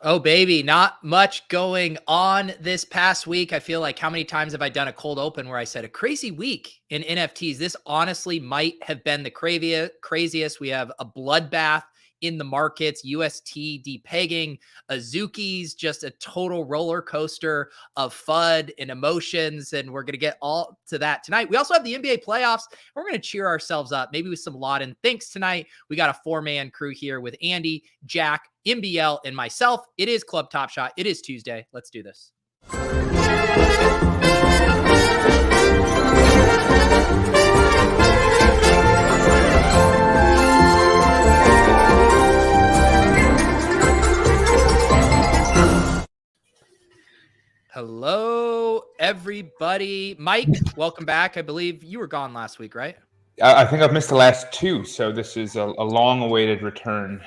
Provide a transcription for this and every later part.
Oh, baby, not much going on this past week. I feel like how many times have I done a cold open where I said a crazy week in NFTs? This honestly might have been the craziest. We have a bloodbath in the markets, UST depegging, Azuki's just a total roller coaster of FUD and emotions. And we're going to get all to that tonight. We also have the NBA playoffs. We're going to cheer ourselves up, maybe with some Lodden Thinks tonight. We got a 4-man crew here with Andy, Jack, MBL, and myself. It is Club Top Shot. It is Tuesday. Let's do this. Hello, everybody. Mike, welcome back. I believe you were gone last week, right? I think I've missed the last two, so this is a long-awaited return.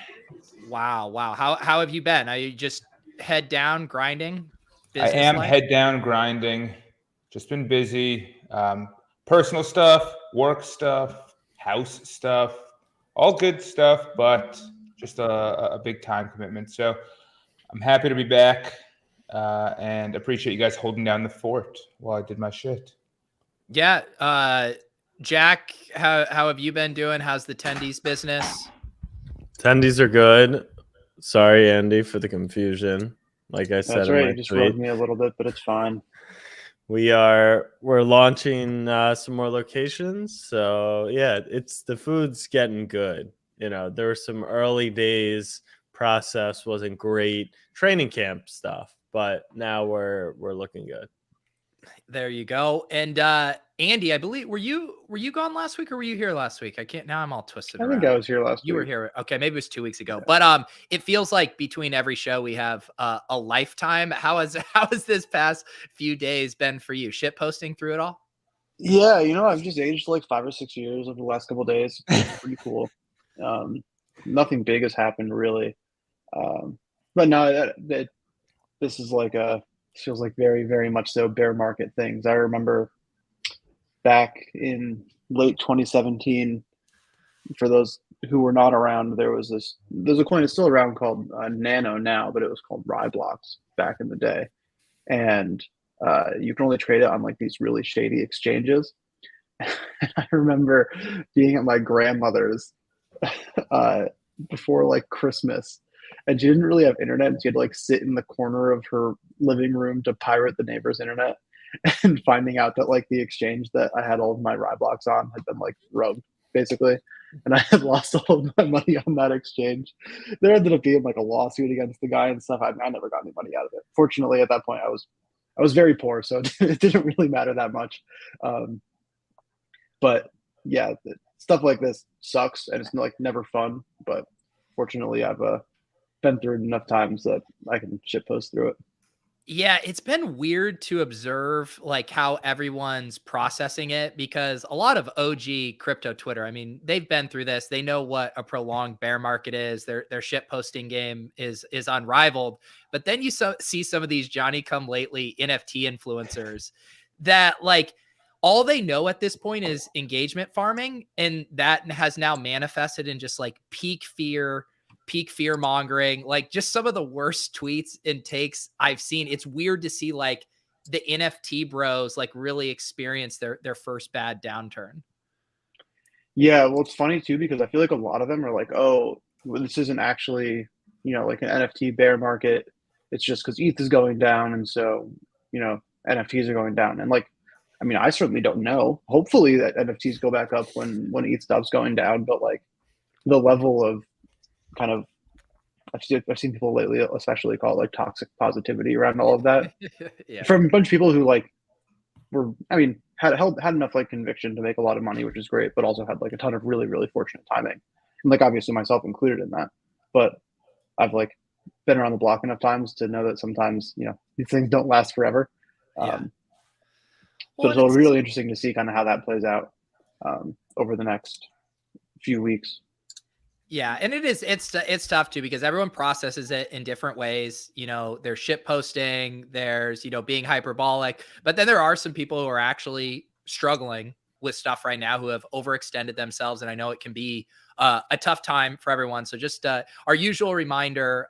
Wow. How have you been? Are you just head down grinding? I am head down grinding. Just been busy. Personal stuff, work stuff, house stuff, all good stuff, but just a big time commitment. So I'm happy to be back and appreciate you guys holding down the fort while I did my shit. Yeah. Jack, how have you been doing? How's the tendies business? Tendies are good. Sorry, Andy, for the confusion. Like I said, that's right. You just rubbed me a little bit, but it's fine. We're launching some more locations, so yeah, the food's getting good. You know, there were some early days. Process wasn't great. Training camp stuff, but now we're looking good. There you go. And Andy, I believe were you gone last week or were you here last week? I can't. Now I'm all twisted. I think I was here last week. You were here. Okay, maybe it was 2 weeks ago. Yeah. But it feels like between every show we have a lifetime. How has this past few days been for you? Shit posting through it all? Yeah, I've just aged like 5 or 6 years over the last couple of days. It's pretty cool. Nothing big has happened really. But no, this is like feels like very, very much so bear market things. I remember back in late 2017, for those who were not around, there's a coin that's still around called Nano now, but it was called Ryblocks back in the day. And you can only trade it on like these really shady exchanges. And I remember being at my grandmother's before like Christmas, and she didn't really have internet. She had to like sit in the corner of her living room to pirate the neighbor's internet, and finding out that like the exchange that I had all of my Ryblocks on had been like rogued basically, and I had lost all of my money on that exchange. There ended up being like a lawsuit against the guy and stuff. I never got any money out of it. Fortunately, at that point, I was very poor, so it didn't really matter that much. But yeah, stuff like this sucks, and it's like never fun. But fortunately, I've been through it enough times that I can shitpost through it. Yeah, it's been weird to observe like how everyone's processing it, because a lot of OG crypto Twitter, I mean, they've been through this. They know what a prolonged bear market is. Their shit posting game is unrivaled. But then you see some of these Johnny come lately NFT influencers that like all they know at this point is engagement farming, and that has now manifested in just like peak fear mongering, like just some of the worst tweets and takes I've seen. It's weird to see like the NFT bros like really experience their first bad downturn. Yeah, well, it's funny too, because I feel like a lot of them are like, oh, well, this isn't actually, like an NFT bear market. It's just because ETH is going down, and so, NFTs are going down. And like, I mean, I certainly don't know. Hopefully that NFTs go back up when ETH stops going down, but like the level of kind of, I've seen people lately especially call it like toxic positivity around all of that. Yeah. From a bunch of people who like had enough like conviction to make a lot of money, which is great, but also had like a ton of really, really fortunate timing, and like obviously myself included in that. But I've like been around the block enough times to know that sometimes these things don't last forever. Yeah. So it's really interesting to see kind of how that plays out over the next few weeks. Yeah, and it's tough too, because everyone processes it in different ways. There's shit posting, there's being hyperbolic, but then there are some people who are actually struggling with stuff right now who have overextended themselves. And I know it can be a tough time for everyone. So just our usual reminder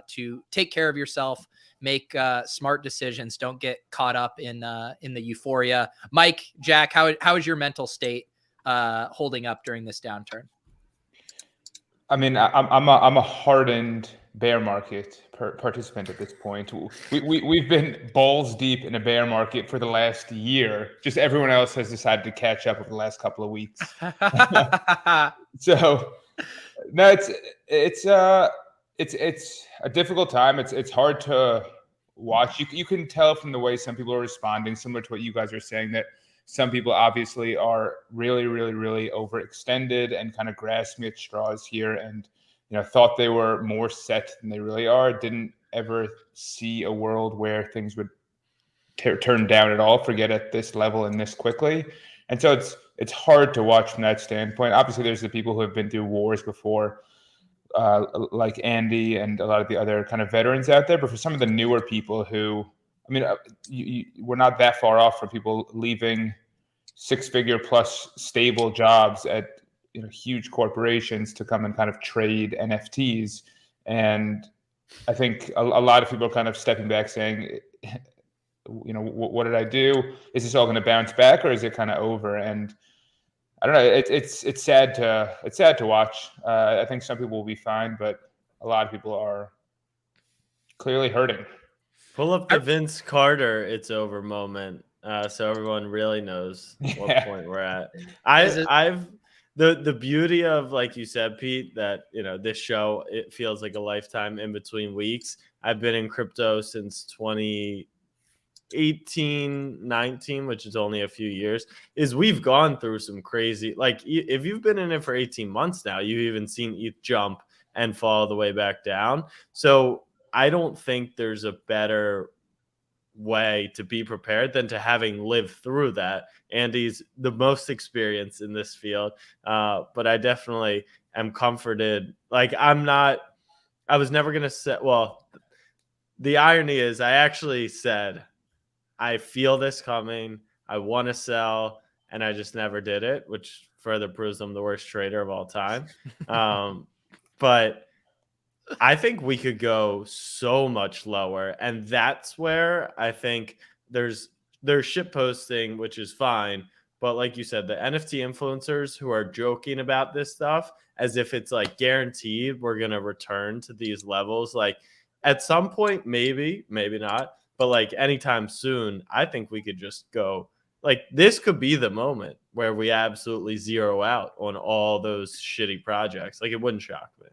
to take care of yourself, make smart decisions. Don't get caught up in the euphoria. Mike, Jack, how is your mental state holding up during this downturn? I mean, I'm a hardened bear market participant at this point. We've been balls deep in a bear market for the last year. Just everyone else has decided to catch up over the last couple of weeks. So no, it's a difficult time. It's hard to watch. You can tell from the way some people are responding, similar to what you guys are saying, that some people obviously are really, really, really overextended and kind of grasping at straws here, and thought they were more set than they really are. Didn't ever see a world where things would turn down at all, forget at this level and this quickly. And so it's hard to watch from that standpoint. Obviously, there's the people who have been through wars before, like Andy and a lot of the other kind of veterans out there. But for some of the newer people who, I mean, we're not that far off from people leaving six-figure plus stable jobs at huge corporations to come and kind of trade NFTs. And I think a lot of people are kind of stepping back saying, what did I do? Is this all going to bounce back, or is it kind of over? And I don't know. It's sad to watch. I think some people will be fine, but a lot of people are clearly hurting. Pull up the Vince Carter "it's over" moment, so everyone really knows what point we're at. I've the beauty of, like you said, Pete, that this show, it feels like a lifetime in between weeks. I've been in crypto since 2018, 19, which is only a few years. Is we've gone through some crazy, like, if you've been in it for 18 months now, you've even seen ETH jump and fall the way back down. So I don't think there's a better way to be prepared than to having lived through that. Andy's the most experienced in this field, but I definitely am comforted. Like, I was never going to say, well, the irony is I actually said, I feel this coming, I want to sell, and I just never did it, which further proves I'm the worst trader of all time. But I think we could go so much lower, and that's where I think there's shit posting, which is fine, but like you said, the NFT influencers who are joking about this stuff as if it's like guaranteed we're gonna return to these levels, like at some point, maybe not, but like anytime soon, I think we could just go, like, this could be the moment where we absolutely zero out on all those shitty projects. Like, it wouldn't shock me.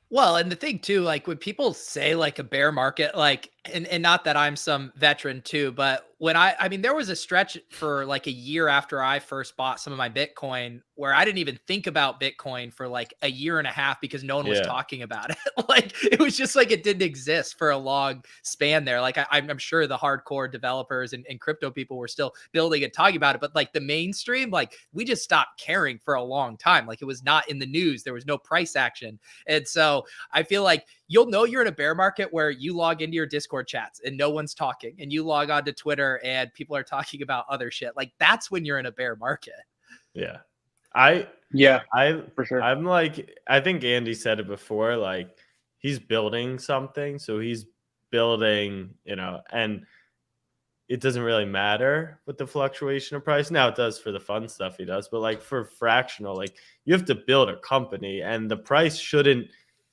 Well, and the thing too, like when people say like a bear market, like, and not that I'm some veteran too, but when I mean, there was a stretch for like a year after I first bought some of my Bitcoin where I didn't even think about Bitcoin for like a year and a half because no one was talking about it. Like, it was just like it didn't exist for a long span there. Like, I'm sure the hardcore developers and crypto people were still building and talking about it, but like the mainstream, like, we just stopped caring for a long time. Like, it was not in the news. There was no price action. And so I feel like you'll know you're in a bear market where you log into your Discord chats and no one's talking, and you log on to Twitter and people are talking about other shit. Like, that's when you're in a bear market. Yeah. For sure. I'm like, I think Andy said it before, like, he's building something. So he's building, and it doesn't really matter with the fluctuation of price. Now it does for the fun stuff he does, but like for fractional, like, you have to build a company, and the price shouldn't,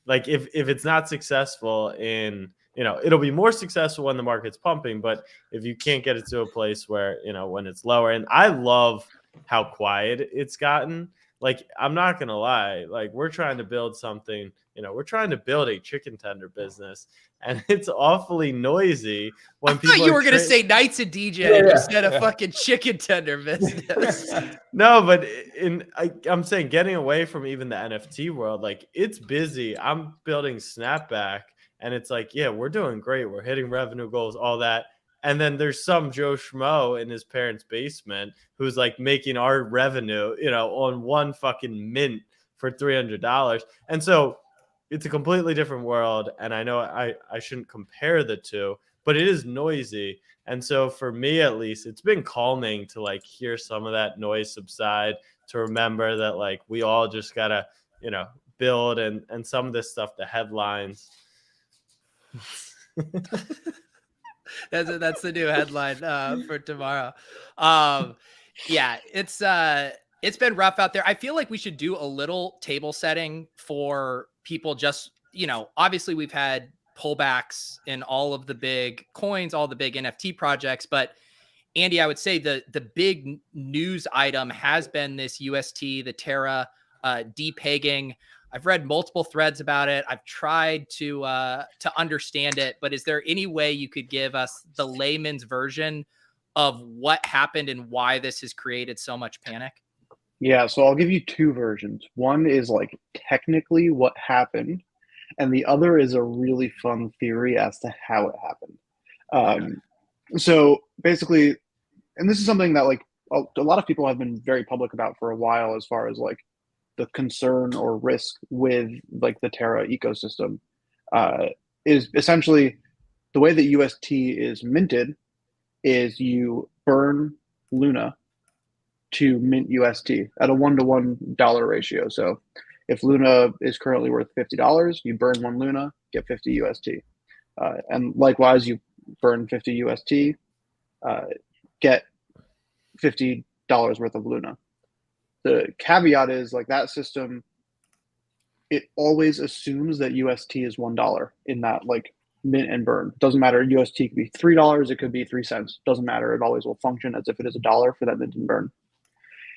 like, if it's not successful in, it'll be more successful when the market's pumping, but if you can't get it to a place where, when it's lower, and I love how quiet it's gotten. Like, I'm not going to lie. Like, we're trying to build something, we're trying to build a chicken tender business, and it's awfully noisy when people. I thought you were going to say nights and DJ instead of fucking chicken tender business. No, but I'm saying getting away from even the NFT world, like, it's busy. I'm building Snapback, and it's like, yeah, we're doing great. We're hitting revenue goals, all that. And then there's some Joe Schmo in his parents' basement who's like making our revenue, on one fucking mint for $300. And so it's a completely different world. And I know I shouldn't compare the two, but it is noisy. And so for me, at least, it's been calming to like hear some of that noise subside, to remember that like we all just gotta, you know, build and some of this stuff, the headlines. That's the new headline for tomorrow. Yeah, it's been rough out there. I feel like we should do a little table setting for people. Just, you know, obviously we've had pullbacks in all of the big coins, all the big NFT projects, but Andy, I would say the big news item has been this UST, the Terra depegging. I've read multiple threads about it. I've tried to understand it, but is there any way you could give us the layman's version of what happened and why this has created so much panic? Yeah, so I'll give you two versions. One is like technically what happened, and the other is a really fun theory as to how it happened. So basically, and this is something that like a lot of people have been very public about for a while, as far as like the concern or risk with like the Terra ecosystem, is essentially the way that UST is minted is you burn Luna to mint UST at a 1-to-1 dollar ratio. So if Luna is currently worth $50, you burn 1 Luna, get 50 UST. And likewise, you burn 50 UST, get $50 worth of Luna. The caveat is like that system, it always assumes that UST is $1 in that like mint and burn. Doesn't matter. UST could be $3, it could be 3 cents. Doesn't matter. It always will function as if it is $1 for that mint and burn.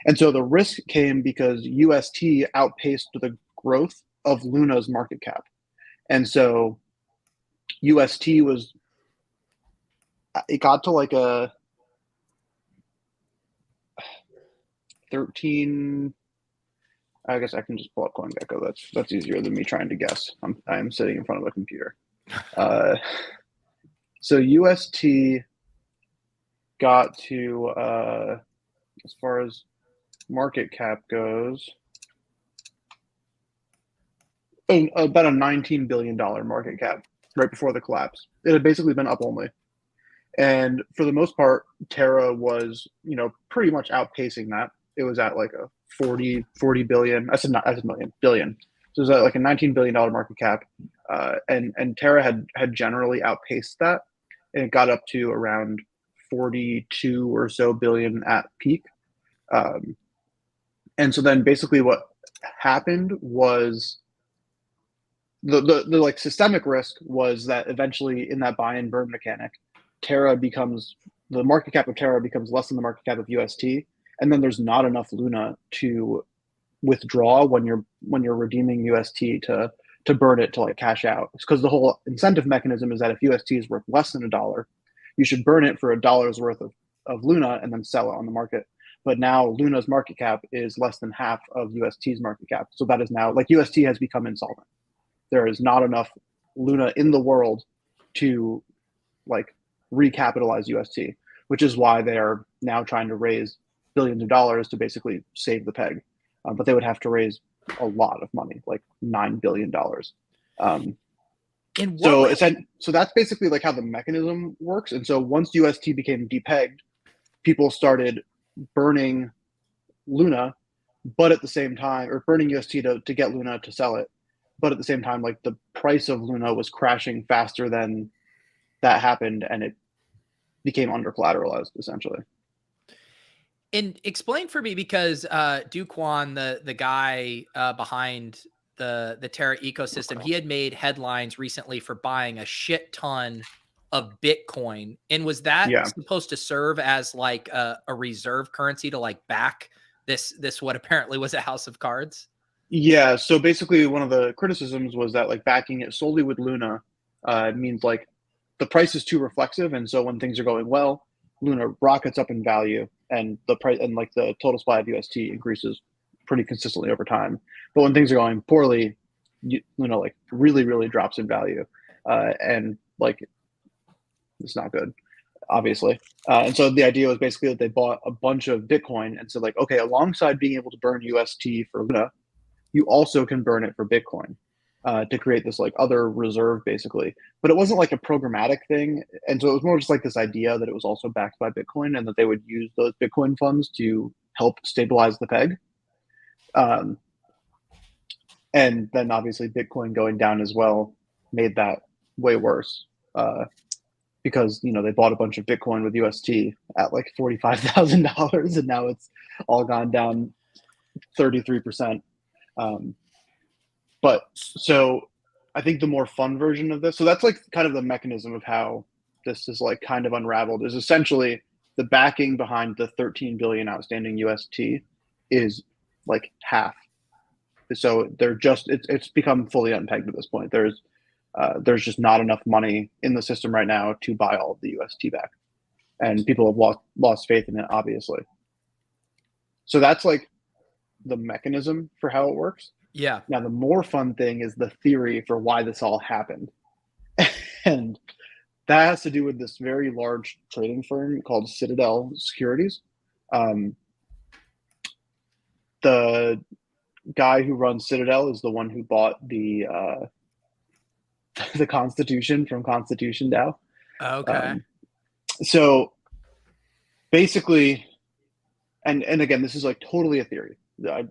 And so the risk came because UST outpaced the growth of Luna's market cap. And so UST was, it got to like a 13, I guess I can just pull up CoinGecko. That's easier than me trying to guess. I'm sitting in front of a computer. So UST got to, as far as market cap goes, about a $19 billion market cap right before the collapse. It had basically been up only. And for the most part, Terra was, you know, pretty much outpacing that. It was at like a 40 billion. I said million, billion. So it was at like a $19 billion market cap. And Terra had generally outpaced that. And it got up to around 42 or so billion at peak. And so then basically what happened was the like systemic risk was that eventually in that buy and burn mechanic, the market cap of Terra becomes less than the market cap of UST. And then there's not enough Luna to withdraw when you're redeeming UST to burn it to like cash out. It's because the whole incentive mechanism is that if UST is worth less than $1, you should burn it for $1 worth of Luna and then sell it on the market. But now Luna's market cap is less than half of UST's market cap. So that is now like UST has become insolvent. There is not enough Luna in the world to like recapitalize UST, which is why they are now trying to raise billions of dollars to basically save the peg. But they would have to raise a lot of money, like $9 billion. So that's basically like how the mechanism works. And so once UST became depegged, people started burning Luna, but at the same time, or burning UST to get Luna to sell it. But at the same time, like the price of Luna was crashing faster than that happened, and it became under collateralized essentially. And explain for me, because Duquan, the guy behind the Terra ecosystem, he had made headlines recently for buying a shit ton of Bitcoin. And was that supposed to serve as like a reserve currency to like back this what apparently was a house of cards? Yeah. So basically one of the criticisms was that like backing it solely with Luna means like the price is too reflexive. And so when things are going well, Luna rockets up in value and the price and like the total supply of UST increases pretty consistently over time. But when things are going poorly, Luna like really, really drops in value. And like, it's not good, obviously. And so the idea was basically that they bought a bunch of Bitcoin and said like, okay, alongside being able to burn UST for Luna, you also can burn it for Bitcoin. to create this like other reserve basically. But it wasn't like a programmatic thing. And so it was more just like this idea that it was also backed by Bitcoin and that they would use those Bitcoin funds to help stabilize the peg. And then obviously Bitcoin going down as well made that way worse. Because they bought a bunch of Bitcoin with UST at like $45,000, and now it's all gone down 33%. But so I think the more fun version of this, so that's like kind of the mechanism of how this is like kind of unraveled, is essentially the backing behind the 13 billion outstanding UST is like half. So they're just it's become fully unpegged at this point. There's just not enough money in the system right now to buy all of the UST back, and people have lost faith in it, obviously. So that's like the mechanism for how it works. Yeah. Now the more fun thing is the theory for why this all happened, and that has to do with this very large trading firm called Citadel Securities. The guy who runs Citadel is the one who bought the Constitution from Constitution DAO. Okay. So basically, and again, this is like totally a theory. I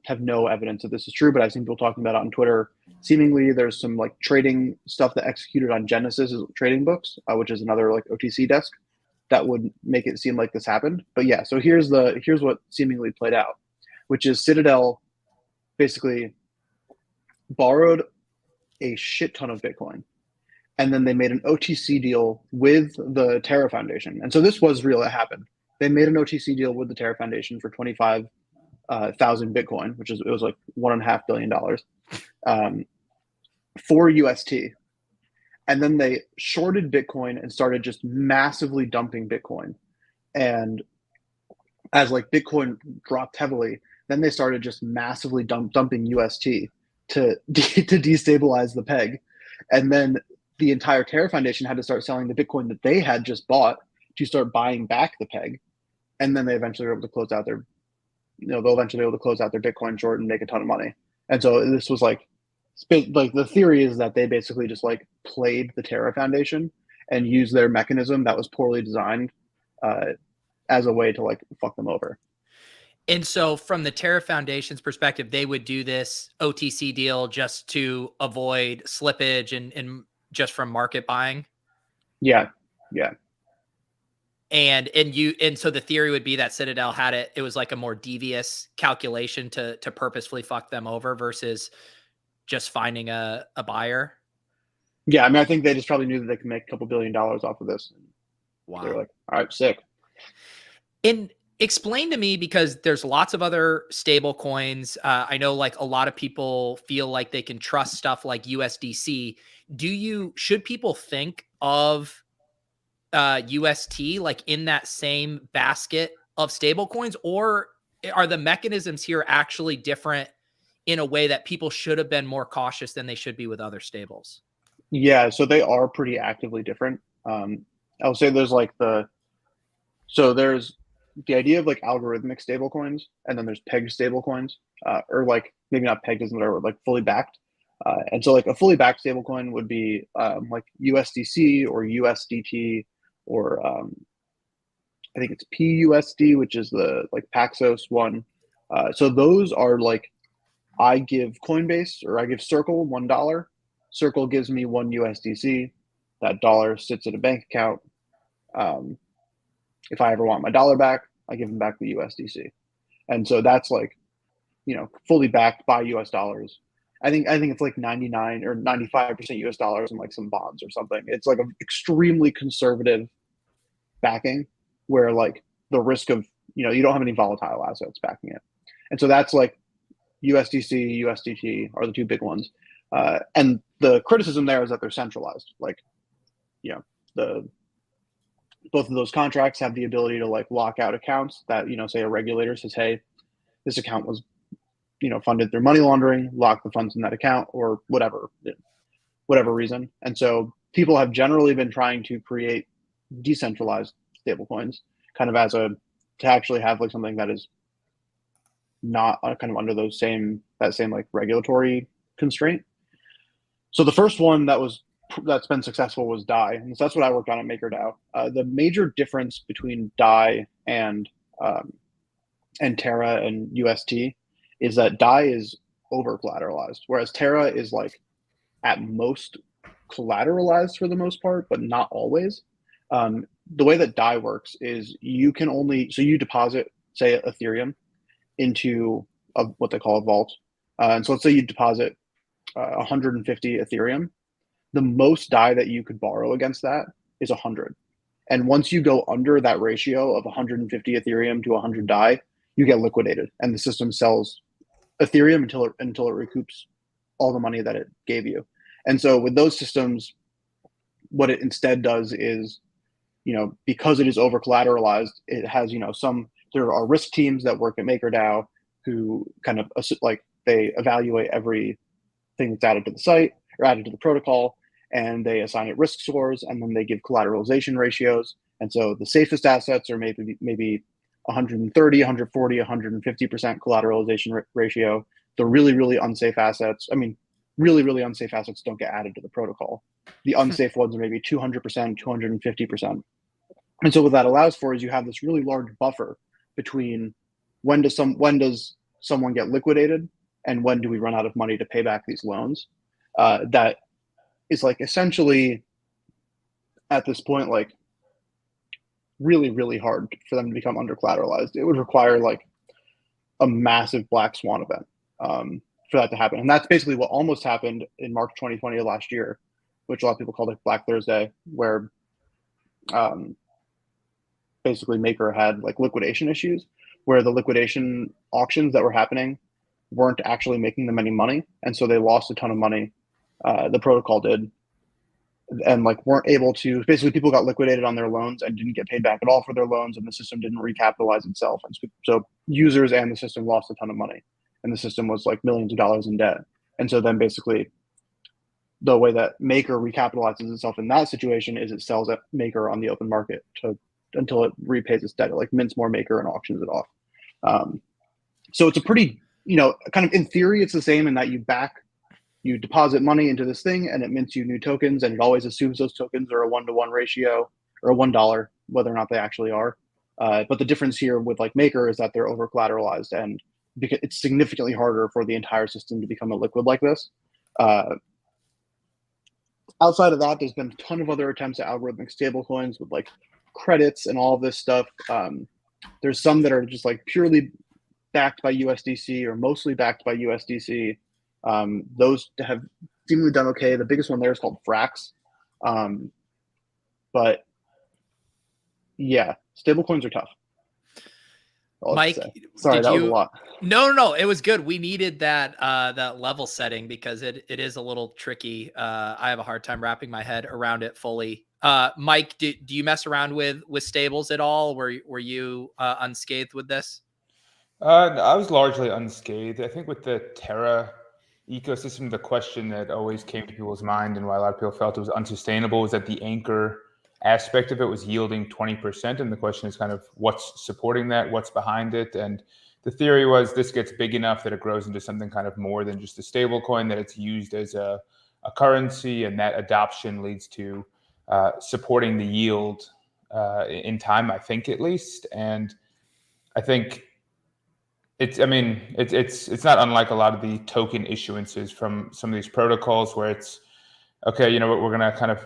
have no evidence that this is true, but I've seen people talking about it on Twitter. Seemingly, there's some like trading stuff that executed on Genesis trading books, which is another like OTC desk, that would make it seem like this happened. But yeah, so here's what seemingly played out, which is Citadel basically borrowed a shit ton of Bitcoin, and then they made an OTC deal with the Terra Foundation. And so this was real. It happened. They made an OTC deal with the Terra Foundation for 25,000 Bitcoin, which was like $1.5 billion for UST. And then they shorted Bitcoin and started just massively dumping Bitcoin. And as like Bitcoin dropped heavily, then they started just massively dumping UST to destabilize the peg. And then the entire Terra Foundation had to start selling the Bitcoin that they had just bought to start buying back the peg. And then they eventually were able to close out their, they'll eventually be able to close out their Bitcoin short and make a ton of money. And so this was like the theory is that they basically just like played the Terra Foundation and used their mechanism that was poorly designed as a way to like fuck them over. And so from the Terra Foundation's perspective, they would do this OTC deal just to avoid slippage and just from market buying. Yeah. Yeah. And so the theory would be that Citadel had it was like a more devious calculation to purposefully fuck them over versus just finding a buyer. Yeah. I mean, I think they just probably knew that they could make a couple $1 billion off of this. Wow. They're like, all right, sick. And explain to me, because there's lots of other stable coins. I know like a lot of people feel like they can trust stuff like USDC. Should people think of UST like in that same basket of stable coins, or are the mechanisms here actually different in a way that people should have been more cautious than they should be with other stables? Yeah, so they are pretty actively different. I would say there's the idea of like algorithmic stable coins, and then there's peg stable coins, or like maybe not pegged isn't whatever, like fully backed. And so like a fully backed stable coin would be like USDC or USDT, or I think it's PUSD, which is the like Paxos one. So those are like, I give Coinbase or I give Circle $1. Circle gives me one USDC. That dollar sits at a bank account. If I ever want my dollar back, I give them back the USDC. And so that's like, fully backed by US dollars. I think it's like 99 or 95% US dollars and like some bonds or something. It's like an extremely conservative backing where like the risk of, you don't have any volatile assets backing it. And so that's like USDC, USDT are the two big ones. And the criticism there is that they're centralized. Like, both of those contracts have the ability to like lock out accounts that, say a regulator says, hey, this account was, funded through money laundering, lock the funds in that account or whatever reason. And so people have generally been trying to create decentralized stablecoins kind of to actually have like something that is not kind of under that same like regulatory constraint. So the first one that's been successful was DAI, and so that's what I worked on at MakerDAO. The major difference between DAI and Terra and UST is that DAI is over collateralized, whereas Terra is like at most collateralized for the most part, but not always. The way that DAI works is you deposit, say, Ethereum into what they call a vault. And so let's say you deposit 150 Ethereum. The most DAI that you could borrow against that is 100. And once you go under that ratio of 150 Ethereum to 100 DAI, you get liquidated, and the system sells Ethereum until it recoups all the money that it gave you. And so with those systems, what it instead does is, because it is over collateralized, it has, there are risk teams that work at MakerDAO who kind of like they evaluate everything that's added to the site or added to the protocol, and they assign it risk scores, and then they give collateralization ratios. And so the safest assets are maybe 130, 140, 150% collateralization ratio. The really, really unsafe assets, really, really unsafe assets don't get added to the protocol. The unsafe ones are maybe 200%, 250%. And so what that allows for is you have this really large buffer between when does someone get liquidated and when do we run out of money to pay back these loans. That is like essentially at this point, like really, really hard for them to become under collateralized. It would require like a massive black swan event for that to happen. And that's basically what almost happened in March 2020 of last year, which a lot of people called like Black Thursday, where basically Maker had like liquidation issues, where the liquidation auctions that were happening weren't actually making them any money. And so they lost a ton of money. The protocol did. And like weren't able to, basically people got liquidated on their loans and didn't get paid back at all for their loans, and the system didn't recapitalize itself. And so users and the system lost a ton of money, and the system was like millions of dollars in debt. And so then basically the way that Maker recapitalizes itself in that situation is it sells at Maker on the open market until it repays its debt. It like mints more Maker and auctions it off. So it's a pretty, kind of in theory, it's the same in that you deposit money into this thing and it mints you new tokens, and it always assumes those tokens are a 1-to-1 ratio or a $1, whether or not they actually are. But the difference here with like Maker is that they're over collateralized, and because it's significantly harder for the entire system to become a liquid like this. Outside of that, there's been a ton of other attempts at algorithmic stablecoins with like credits and all of this stuff. There's some that are just like purely backed by USDC or mostly backed by USDC. Those have seemingly done okay. The biggest one there is called Frax. But yeah, stablecoins are tough. Mike, sorry, that was a lot. No, it was good. We needed that level setting because it is a little tricky. I have a hard time wrapping my head around it fully. Mike, do you mess around with stables at all? Were you unscathed with this? I was largely unscathed. I think with the Terra ecosystem, the question that always came to people's mind and why a lot of people felt it was unsustainable was that the anchor aspect of it was yielding 20%. And the question is kind of what's supporting that, what's behind it. And the theory was this gets big enough that it grows into something kind of more than just a stable coin, that it's used as a currency, and that adoption leads to supporting the yield in time, I think, at least. And I think it's not unlike a lot of the token issuances from some of these protocols where it's, okay, we're going to kind of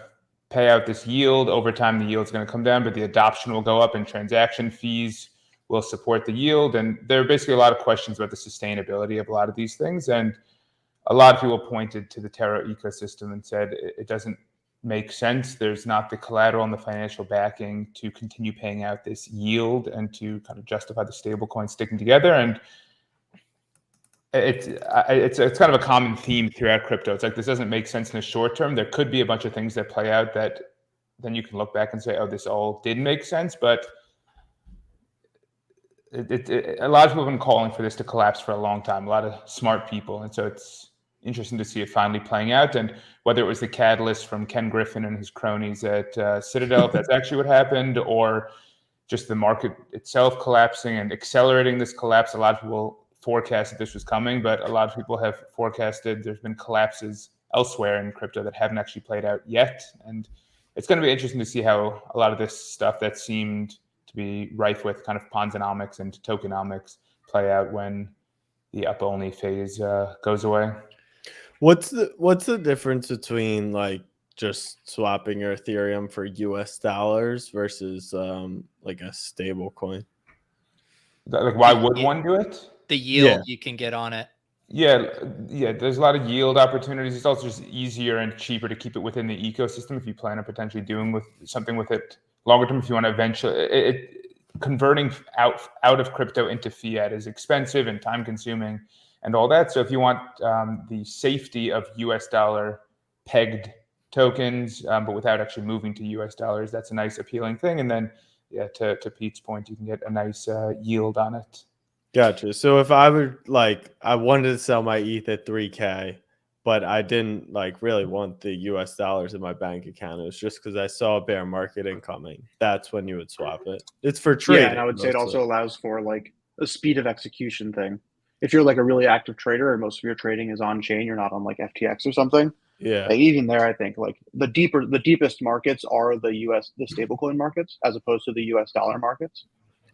pay out this yield. Over time, the yield's going to come down, but the adoption will go up and transaction fees will support the yield. And there are basically a lot of questions about the sustainability of a lot of these things. And a lot of people pointed to the Terra ecosystem and said it doesn't make sense. There's not the collateral and the financial backing to continue paying out this yield and to kind of justify the stablecoin sticking together. And it's kind of a common theme throughout crypto. It's like, this doesn't make sense in the short term. There could be a bunch of things that play out that then you can look back and say, oh, this all did make sense. But a lot of people have been calling for this to collapse for a long time, a lot of smart people. And so it's interesting to see it finally playing out. And whether it was the catalyst from Ken Griffin and his cronies at Citadel, if that's actually what happened, or just the market itself collapsing and accelerating this collapse. A lot of people forecast that this was coming, but a lot of people have forecasted there's been collapses elsewhere in crypto that haven't actually played out yet. And it's going to be interesting to see how a lot of this stuff that seemed to be rife with kind of Ponzonomics and tokenomics play out when the up-only phase goes away. What's the difference between like just swapping your Ethereum for US dollars versus like a stable coin? Like, why would one do it? The yield you can get on it. Yeah, there's a lot of yield opportunities. It's also just easier and cheaper to keep it within the ecosystem if you plan on potentially doing with something with it longer term. If you want to eventually, converting out of crypto into fiat is expensive and time consuming and all that. So if you want the safety of US dollar pegged tokens, but without actually moving to US dollars, that's a nice appealing thing. And then, yeah, to Pete's point, you can get a nice yield on it. Gotcha. So if I would I wanted to sell my ETH at 3K, but I didn't really want the US dollars in my bank account. It was just because I saw a bear market incoming. That's when you would swap it. It's for trading. Yeah, and I would say it also allows for a speed of execution thing. If you're a really active trader and most of your trading is on chain, you're not on FTX or something. Yeah. Even there, I think the deepest markets are the stablecoin markets as opposed to the US dollar markets.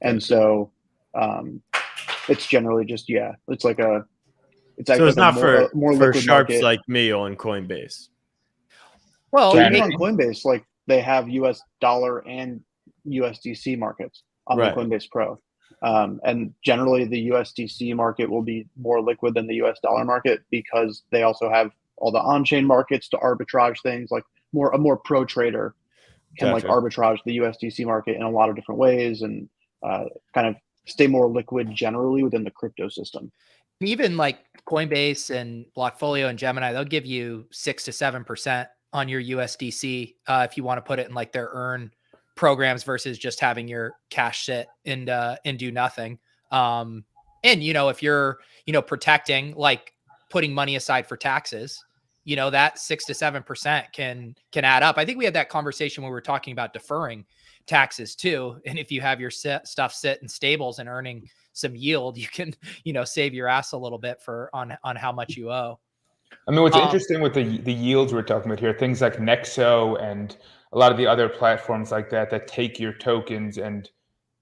And so it's generally just it's so it's not more for liquid sharps market. like me on Coinbase. Well, So even on Coinbase, they have US dollar and USDC markets on the Coinbase Pro. And generally the USDC market will be more liquid than the US dollar market because they also have all the on-chain markets to arbitrage things. A more pro trader can arbitrage the USDC market in a lot of different ways and kind of stay more liquid generally within the crypto system. Even Coinbase and Blockfolio and Gemini, they'll give you 6 to 7% on your USDC if you want to put it in their earn programs versus just having your cash sit and do nothing. And if you're protecting putting money aside for taxes, that 6 to 7% can add up. I think we had that conversation when we were talking about deferring taxes too. And if you have your stuff sit in stables and earning some yield, you can, save your ass a little bit on how much you owe. I mean, what's interesting with the yields we're talking about here, things like Nexo and a lot of the other platforms like that take your tokens and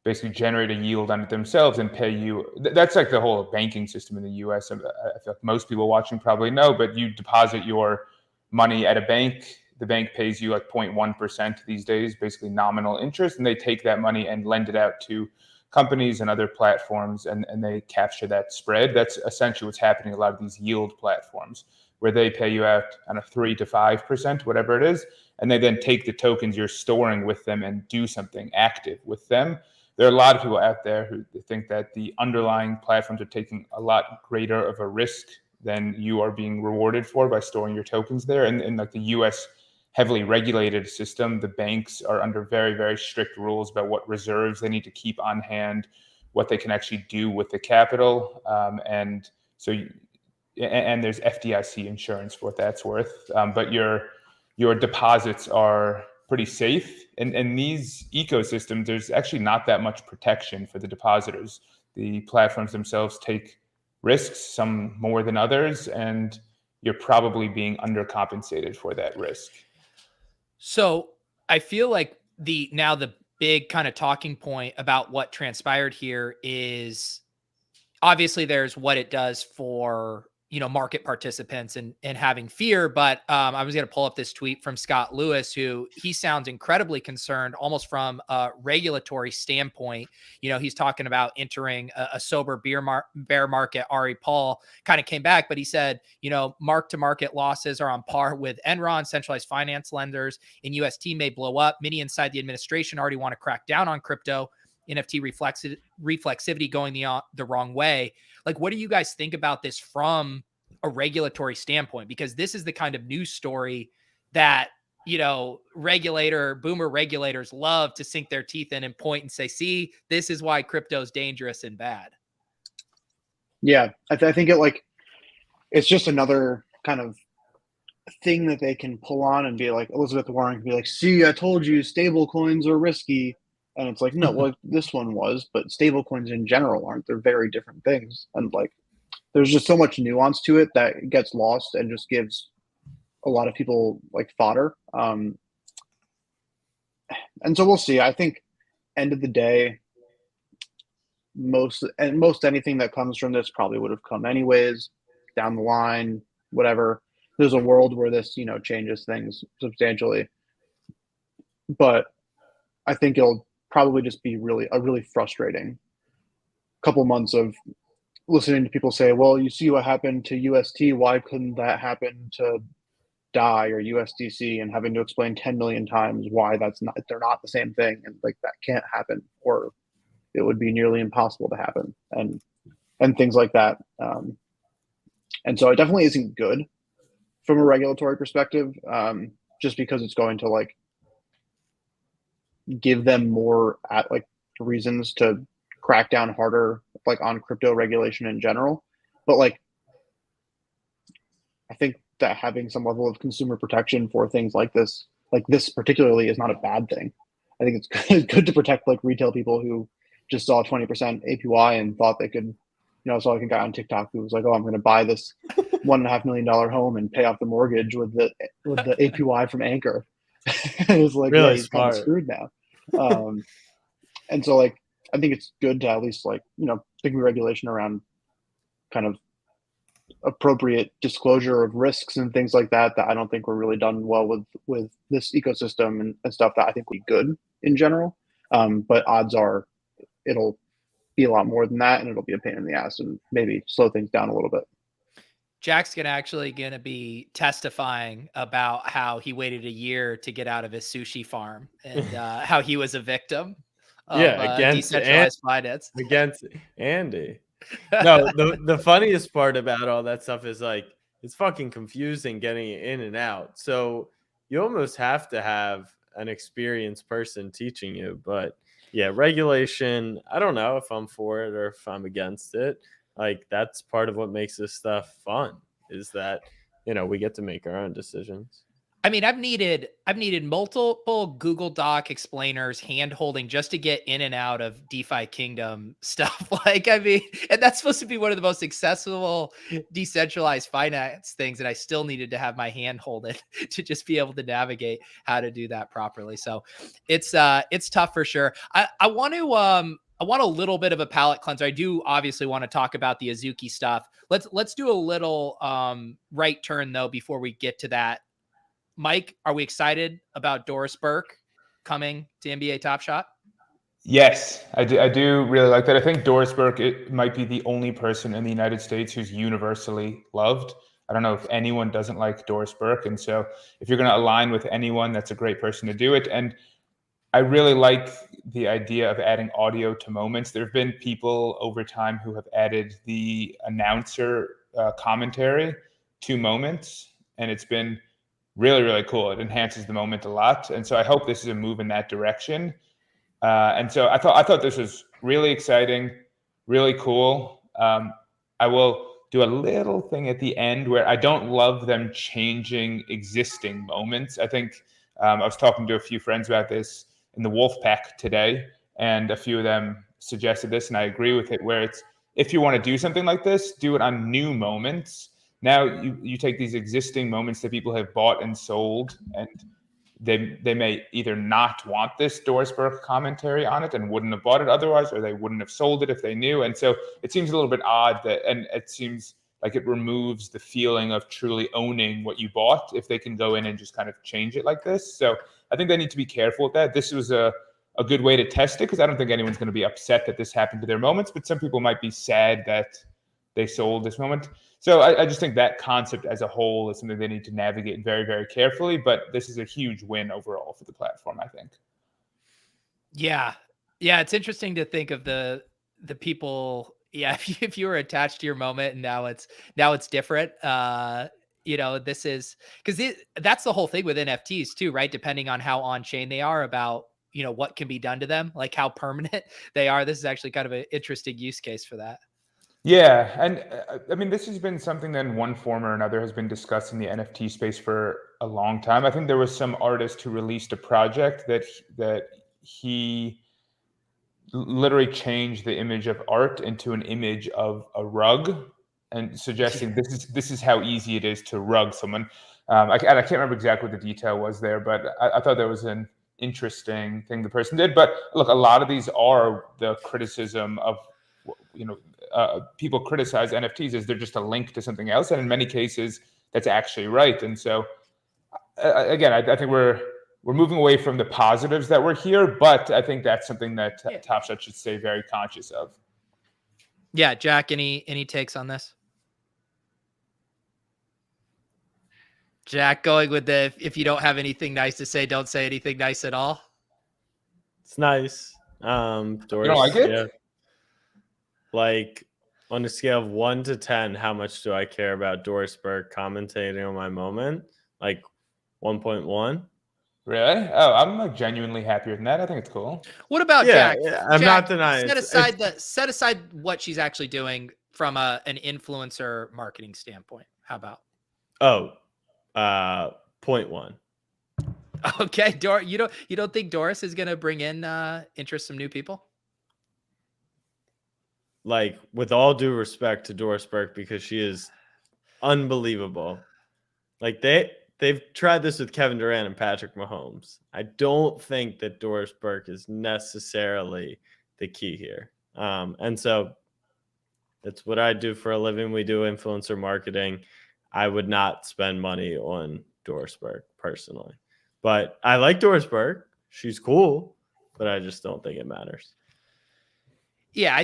basically generate a yield on it themselves and pay you. That's the whole banking system in the US. I feel like most people watching probably know, but you deposit your money at a bank. The bank pays you 0.1% these days, basically nominal interest, and they take that money and lend it out to companies and other platforms, and they capture that spread. That's essentially what's happening in a lot of these yield platforms, where they pay you out on a 3 to 5%, whatever it is, and they then take the tokens you're storing with them and do something active with them. There are a lot of people out there who think that the underlying platforms are taking a lot greater of a risk than you are being rewarded for by storing your tokens there. And in the US heavily regulated system, the banks are under very, very strict rules about what reserves they need to keep on hand, what they can actually do with the capital. And there's FDIC insurance for what that's worth. But your deposits are pretty safe. And in these ecosystems, there's actually not that much protection for the depositors. The platforms themselves take risks, some more than others, and you're probably being undercompensated for that risk. So I feel like the big kind of talking point about what transpired here is obviously there's what it does for, market participants and having fear. But I was going to pull up this tweet from Scott Lewis, who he sounds incredibly concerned almost from a regulatory standpoint. He's talking about entering a sober bear market. Ari Paul kind of came back, but he said, mark to market losses are on par with Enron, centralized finance lenders, and UST may blow up. Many inside the administration already want to crack down on crypto. NFT reflexivity going the wrong way. What do you guys think about this from a regulatory standpoint? Because this is the kind of news story that, boomer regulators love to sink their teeth in and point and say, see, this is why crypto is dangerous and bad. Yeah, I think it's just another kind of thing that they can pull on and be like, Elizabeth Warren can be like, see, I told you stable coins are risky. And it's no, well, this one was, but stable coins in general aren't. They're very different things. And there's just so much nuance to it that gets lost and just gives a lot of people like fodder. And so we'll see. I think end of the day, most anything that comes from this probably would have come anyways down the line, whatever. There's a world where this, changes things substantially. But I think it'll probably just be a really frustrating couple months of listening to people say, well, you see what happened to UST, why couldn't that happen to DAI or USDC, and having to explain 10 million times why they're not the same thing, and like that can't happen, or it would be nearly impossible to happen, and things like that. And so it definitely isn't good from a regulatory perspective, just because it's going to like give them more reasons to crack down harder like on crypto regulation in general. But like I think that having some level of consumer protection for things like this particularly, is not a bad thing. I think it's good to protect like retail people who just saw 20% APY and thought they could, I saw like a guy on TikTok who was like, oh, I'm going to buy this $1.5 million home and pay off the mortgage with the APY from Anchor. It was like, really yeah, he's kind of screwed now. And so like, I think it's good to at least like, thinking regulation around kind of appropriate disclosure of risks and things like that I don't think were really done well with this ecosystem and stuff that I think would be good in general. But odds are it'll be a lot more than that, and it'll be a pain in the ass and maybe slow things down a little bit. Jack's gonna be testifying about how he waited a year to get out of his sushi farm and how he was a victim of against decentralized finance. Against Andy. No, the funniest part about all that stuff is like it's fucking confusing getting in and out. So you almost have to have an experienced person teaching you. But yeah, regulation, I don't know if I'm for it or if I'm against it. Like that's part of what makes this stuff fun, is that we get to make our own decisions. I mean, I've needed multiple Google Doc explainers, hand holding just to get in and out of DeFi Kingdom stuff. Like, I mean, and that's supposed to be one of the most accessible decentralized finance things. And I still needed to have my hand hold it to just be able to navigate how to do that properly. So it's tough for sure. I want a little bit of a palate cleanser. I do obviously want to talk about the Azuki stuff. Let's do a little right turn though before we get to that. Mike, are we excited about Doris Burke coming to NBA Top Shot? Yes, I do really like that. I think Doris Burke, it might be the only person in the United States who's universally loved. I don't know if anyone doesn't like Doris Burke. And so if you're going to align with anyone, that's a great person to do it. And I really like the idea of adding audio to moments. There have been people over time who have added the announcer commentary to moments, and it's been really, really cool. It enhances the moment a lot. And so I hope this is a move in that direction. And so I thought this was really exciting, really cool. I will do a little thing at the end where I don't love them changing existing moments. I think I was talking to a few friends about this in the Wolf Pack today, and a few of them suggested this, and I agree with it, where it's, if you want to do something like this, do it on new moments. Now you take these existing moments that people have bought and sold, and they may either not want this Doris Burke commentary on it and wouldn't have bought it otherwise, or they wouldn't have sold it if they knew. And so it seems a little bit odd and it seems like it removes the feeling of truly owning what you bought if they can go in and just kind of change it like this. So I think they need to be careful with that. This was a good way to test it, because I don't think anyone's going to be upset that this happened to their moments, but some people might be sad that they sold this moment. So I just think that concept as a whole is something they need to navigate very, very carefully. But this is a huge win overall for the platform, I think. Yeah, it's interesting to think of the people. Yeah, if you were attached to your moment and now it's different. This is because that's the whole thing with NFTs too, right? Depending on how on chain they are, about what can be done to them, like how permanent they are. This is actually kind of an interesting use case for that. Yeah, and I mean, this has been something that in one form or another has been discussed in the NFT space for a long time. I think there was some artist who released a project that he literally changed the image of art into an image of a rug, and suggesting this is how easy it is to rug someone. I can't remember exactly what the detail was there, but I thought there was an interesting thing the person did. But look, a lot of these are the criticism of, people criticize NFTs as they're just a link to something else, and in many cases that's actually right. And so again, I think we're moving away from the positives that were here, but I think that's something that Top Shot should stay very conscious of. Yeah, Jack, any takes on this? Jack going with the, if you don't have anything nice to say, don't say anything nice at all. It's nice. Doris, you don't like it? Yeah. Like, on a scale of 1 to 10, how much do I care about Doris Burke commentating on my moment? Like 1.1. Really? Oh, I'm like genuinely happier than that. I think it's cool. What about Jack? I'm Jack, not denying. Set aside what she's actually doing from an influencer marketing standpoint. How about? 0.1. Okay, you don't think Doris is going to bring in interest some new people? Like, with all due respect to Doris Burke, because she is unbelievable. Like, they've tried this with Kevin Durant and Patrick Mahomes. I don't think that Doris Burke is necessarily the key here. And so it's what I do for a living. We do influencer marketing. I would not spend money on Doris Burke personally. But I like Doris Burke. She's cool, but I just don't think it matters. Yeah,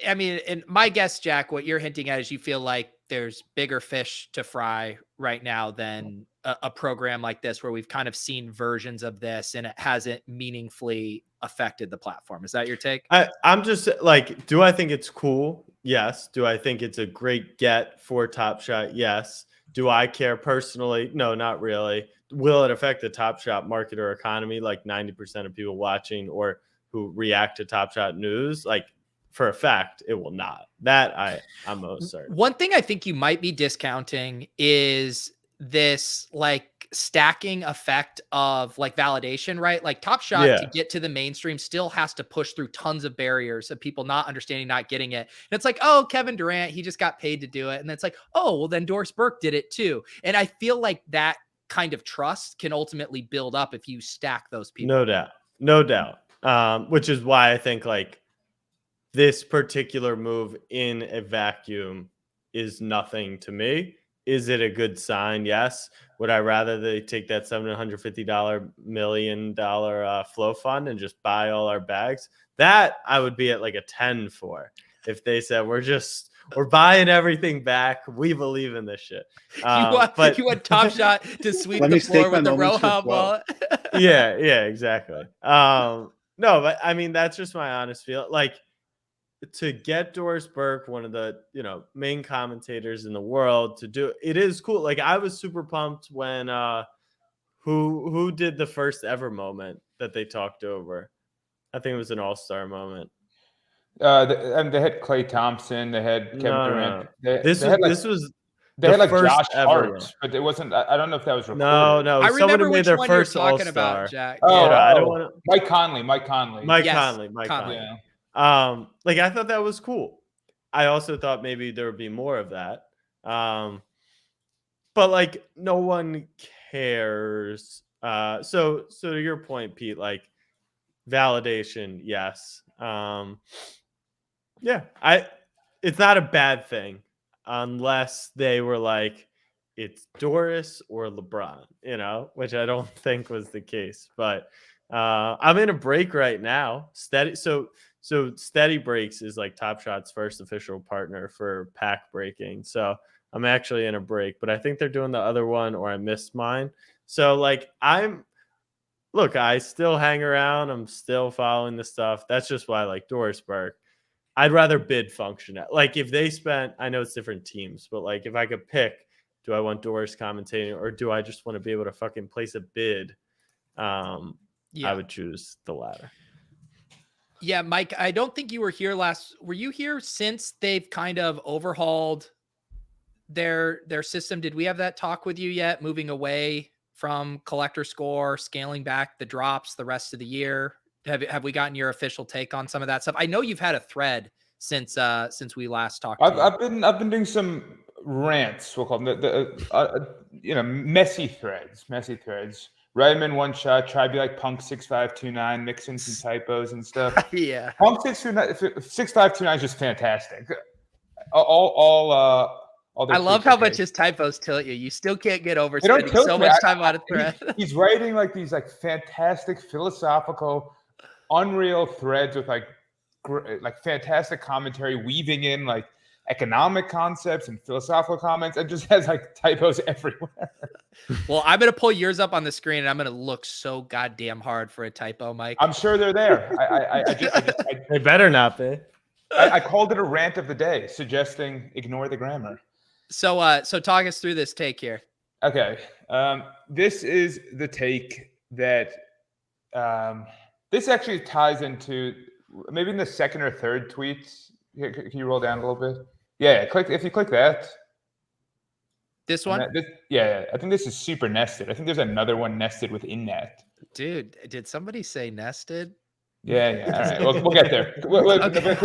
I mean, and my guess, Jack, what you're hinting at is you feel like there's bigger fish to fry right now than a program like this, where we've kind of seen versions of this and it hasn't meaningfully affected the platform. Is that your take? I'm just like, do I think it's cool? Yes. Do I think it's a great get for Top Shot? Yes. Do I care personally? No, not really. Will it affect the Top Shot market or economy? Like 90% of people watching or who react to Top Shot news, like, for a fact, it will not. That I'm most certain. One thing I think you might be discounting is this like stacking effect of like validation, right? Like Top Shot to get to the mainstream still has to push through tons of barriers of people not understanding, not getting it. And it's like, oh, Kevin Durant, he just got paid to do it. And then it's like, oh, well, then Doris Burke did it too. And I feel like that kind of trust can ultimately build up if you stack those people. No doubt. Which is why I think like this particular move in a vacuum is nothing to me. Is it a good sign? Yes. Would I rather they take that $750 million flow fund and just buy all our bags? That I would be at like a 10 for. If they said we're buying everything back, we believe in this shit. You want Top Shot to sweep the floor with the Rohan ball. Yeah, exactly. No, but I mean that's just my honest feel. Like, to get Doris Burke, one of the main commentators in the world, to do it is cool. Like, I was super pumped when who did the first ever moment that they talked over. I think it was an all-star moment. And they had Klay Thompson. They had Kevin Durant. They had like Josh Hart, but it wasn't. I don't know if that was recorded. No. I remember which their one first you're talking all-star. about, Jack. I don't want to. Mike Conley. Mike Conley. Yeah. Like, I thought that was cool. I also thought maybe there would be more of that. But like, no one cares. So to your point, Pete, like, validation, yes. It's not a bad thing unless they were like, it's Doris or LeBron, which I don't think was the case. But I'm in a break right now. So Steady Breaks is like Top Shot's first official partner for pack breaking. So I'm actually in a break, but I think they're doing the other one, or I missed mine. So like, I still hang around. I'm still following the stuff. That's just why I like Doris Burke. I'd rather bid function at, like, if they spent, I know it's different teams, but like, if I could pick, do I want Doris commentating or do I just want to be able to fucking place a bid? I would choose the latter. Yeah, Mike, I don't think you were here were you here since they've kind of overhauled their system? Did we have that talk with you yet? Moving away from collector score, scaling back the drops the rest of the year? Have we gotten your official take on some of that stuff? I know you've had a thread since we last talked. I've been doing some rants. We'll call them. messy threads. Write them in one shot. Try to be like Punk 6529, mix in some typos and stuff. Yeah. Punk 6529 is just fantastic. All I love how much his typos tilt you. You still can't get over They don't spending tilt so me. much time on a thread. He's writing like these like fantastic philosophical, unreal threads with like fantastic commentary, weaving in like economic concepts and philosophical comments, and just has like typos everywhere. Well, I'm gonna pull yours up on the screen, and I'm gonna look so goddamn hard for a typo, Mike. I'm sure they're there. They better not be. I called it a rant of the day, suggesting ignore the grammar. So talk us through this take here. Okay, this is the take that this actually ties into maybe in the second or third tweets. Can you roll down a little bit? Yeah, if you click that. This one? Yeah, I think this is super nested. I think there's another one nested within that. Dude, did somebody say nested? Yeah. All right, we'll get there. Okay.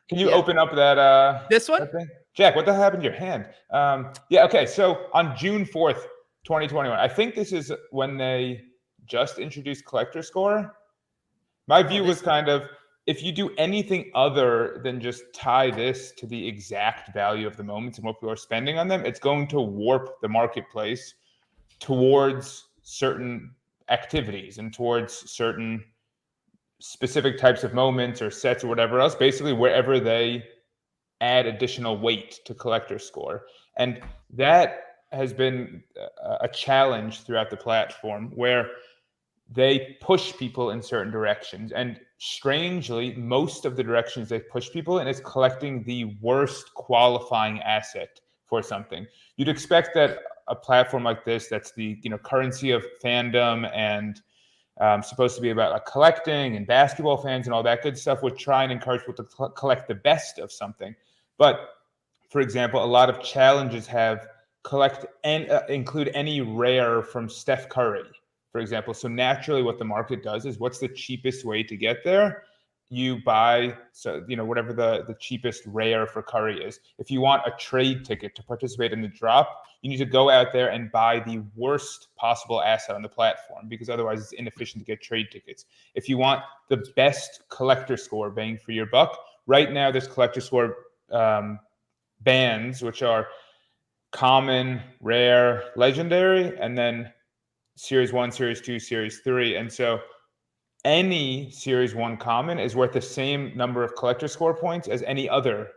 Can you open up that? This one? That thing? Jack, what the hell happened to your hand? Yeah. Okay. So on June 4th, 2021, I think this is when they just introduced collector score. My view was kind of, if you do anything other than just tie this to the exact value of the moments and what people are spending on them, it's going to warp the marketplace towards certain activities and towards certain specific types of moments or sets or whatever else, basically wherever they add additional weight to collector score. And that has been a challenge throughout the platform, where they push people in certain directions. And strangely, most of the directions they push people in is collecting the worst qualifying asset for something. You'd expect that a platform like this, that's the currency of fandom and supposed to be about like collecting and basketball fans and all that good stuff, would try and encourage people to collect the best of something. But for example, a lot of challenges have collect and include any rare from Steph Curry, for example. So naturally what the market does is, what's the cheapest way to get there? You buy, whatever the cheapest rare for Curry is. If you want a trade ticket to participate in the drop, you need to go out there and buy the worst possible asset on the platform, because otherwise it's inefficient to get trade tickets. If you want the best collector score bang for your buck, right now there's collector score bands, which are common, rare, legendary, and then Series 1, Series 2, Series 3. And so any Series 1 common is worth the same number of collector score points as any other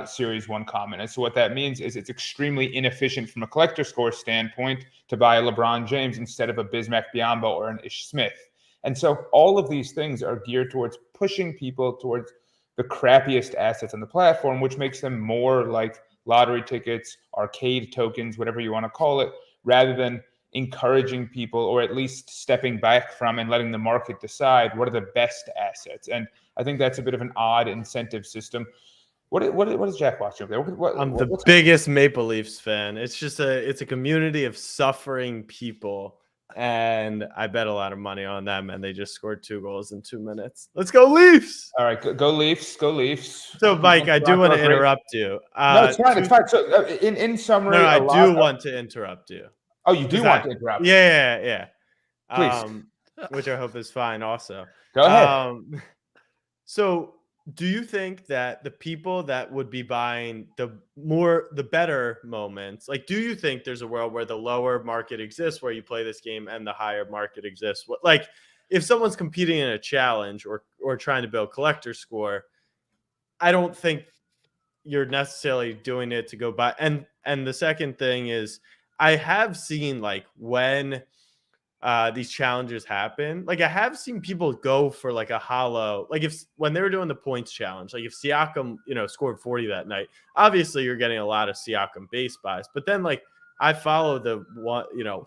Series 1 common. And so what that means is it's extremely inefficient from a collector score standpoint to buy a LeBron James instead of a Bismack Biyombo or an Ish Smith. And so all of these things are geared towards pushing people towards the crappiest assets on the platform, which makes them more like lottery tickets, arcade tokens, whatever you want to call it, rather than encouraging people, or at least stepping back from and letting the market decide what are the best assets. And I think that's a bit of an odd incentive system. What is Jack watching over there? I'm the biggest Maple Leafs fan. It's just it's a community of suffering people, and I bet a lot of money on them, and they just scored 2 goals in 2 minutes. Let's go Leafs! All right, go Leafs, go Leafs. So, Mike, I do want to interrupt you. No, it's fine. It's fine. So, in summary, I do want to interrupt you. Oh, you do want to interrupt? Yeah. Please. Which I hope is fine. Also, go ahead. So, do you think that the people that would be buying the better moments, like, do you think there's a world where the lower market exists, where you play this game, and the higher market exists? Like, if someone's competing in a challenge or trying to build collector score, I don't think you're necessarily doing it to go buy. And the second thing is, I have seen, like, when these challenges happen, like, I have seen people go for like a hollow, like when they were doing the points challenge, like if Siakam, scored 40 that night, obviously you're getting a lot of Siakam base buys, but then like I follow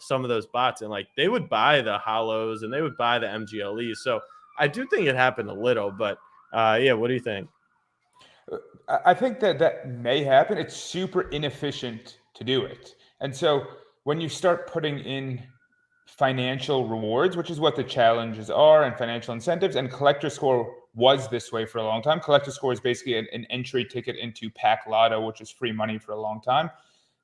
some of those bots, and like they would buy the hollows and they would buy the MGLEs. So I do think it happened a little, but yeah, what do you think? I think that may happen. It's super inefficient to do it. And so when you start putting in financial rewards, which is what the challenges are, and financial incentives, and collector score was this way for a long time. Collector score is basically an entry ticket into Pack Lotto, which is free money for a long time.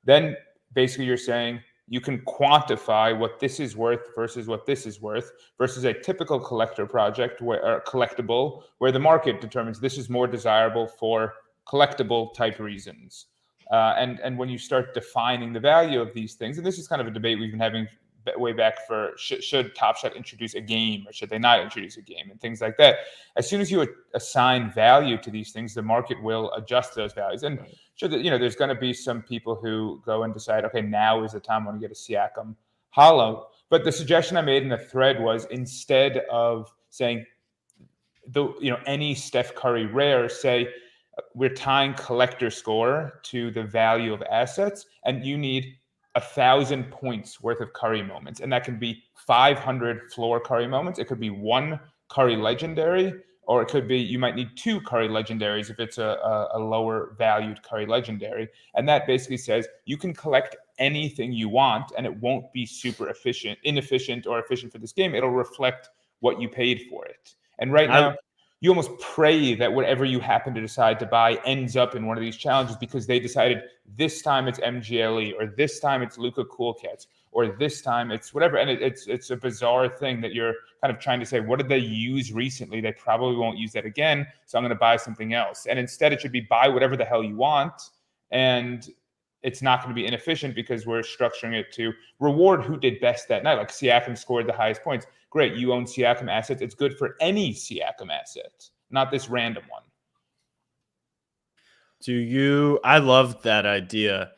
Then basically you're saying you can quantify what this is worth versus what this is worth versus a typical collector project or collectible where the market determines this is more desirable for collectible type reasons. And when you start defining the value of these things, and this is kind of a debate we've been having way back for should Top Shot introduce a game or should they not introduce a game and things like that. As soon as you assign value to these things, the market will adjust those values. And sure, that, there's going to be some people who go and decide, okay, now is the time I want to get a Siakam hollow. But the suggestion I made in the thread was instead of saying any Steph Curry rare, say we're tying collector score to the value of assets, and you need 1,000 points worth of Curry moments, and that can be 500 floor Curry moments. It could be 1 Curry legendary, or it could be you might need 2 Curry legendaries if it's a lower valued Curry legendary. And that basically says you can collect anything you want, and it won't be super inefficient or efficient for this game. It'll reflect what you paid for it. And right now, you almost pray that whatever you happen to decide to buy ends up in one of these challenges because they decided this time it's MGLE or this time it's Luka Cool Cats or this time it's whatever. And it's a bizarre thing that you're kind of trying to say, what did they use recently? They probably won't use that again, so I'm going to buy something else. And instead it should be buy whatever the hell you want. And it's not going to be inefficient because we're structuring it to reward who did best that night. Like Siakam scored the highest points. Great, you own Siakam assets. It's good for any Siakam asset, not this random one. I love that idea.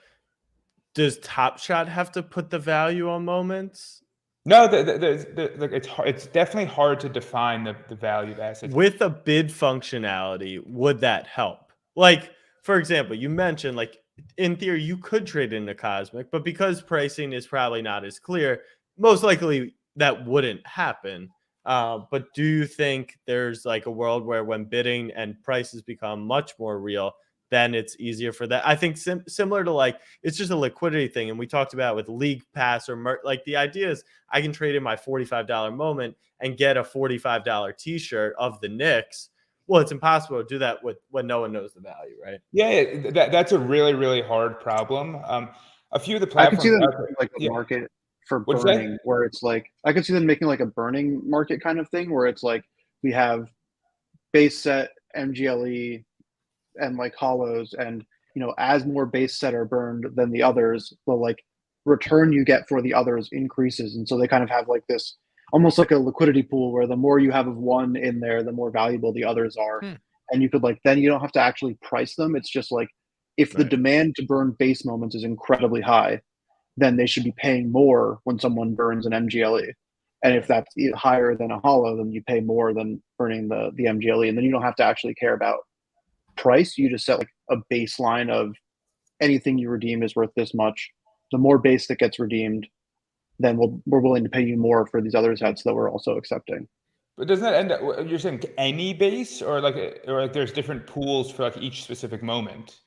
Does Top Shot have to put the value on moments? No, it's definitely hard to define the value of assets. With a bid functionality, would that help? Like, for example, you mentioned, like, in theory, you could trade into Cosmic, but because pricing is probably not as clear, most likely that wouldn't happen. But do you think there's like a world where when bidding and prices become much more real, then it's easier for that? I think similar to like, it's just a liquidity thing. And we talked about with League Pass or like the idea is I can trade in my $45 moment and get a $45 t-shirt of the Knicks. Well, it's impossible to do that when no one knows the value, right? Yeah, that's a really, really hard problem. A few of the platforms, I can see them like a market for burning, where it's like I could see them making like a burning market kind of thing, where it's like we have base set MGLE and like hollows, and as more base set are burned than the others, the like return you get for the others increases, and so they kind of have like this almost like a liquidity pool where the more you have of one in there, the more valuable the others are. And you could like, then you don't have to actually price them. It's just like, if the demand to burn base moments is incredibly high, then they should be paying more when someone burns an MGLE. And if that's higher than a hollow, then you pay more than burning the MGLE. And then you don't have to actually care about price. You just set like a baseline of anything you redeem is worth this much. The more base that gets redeemed, then we're willing to pay you more for these other sets that we're also accepting. But doesn't that end up, you're saying any base or like there's different pools for like each specific moment?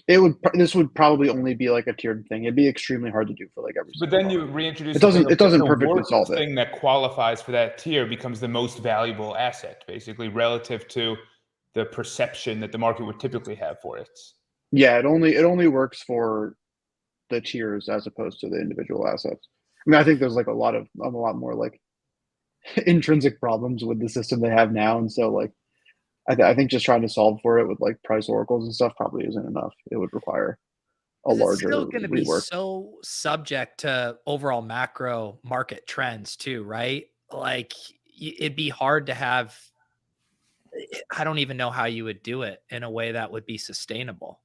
This would probably only be like a tiered thing. It'd be extremely hard to do for like every. But then you reintroduce it doesn't perfectly solve it. Thing that qualifies for that tier becomes the most valuable asset, basically relative to the perception that the market would typically have for it. Yeah, it only works for the tiers as opposed to the individual assets. I mean, I think there's like a lot more like intrinsic problems with the system they have now, and so like I think just trying to solve for it with like price oracles and stuff probably isn't enough. It would require a larger. It's still going to be rework. So subject to overall macro market trends too, right? Like it'd be hard to have. I don't even know how you would do it in a way that would be sustainable.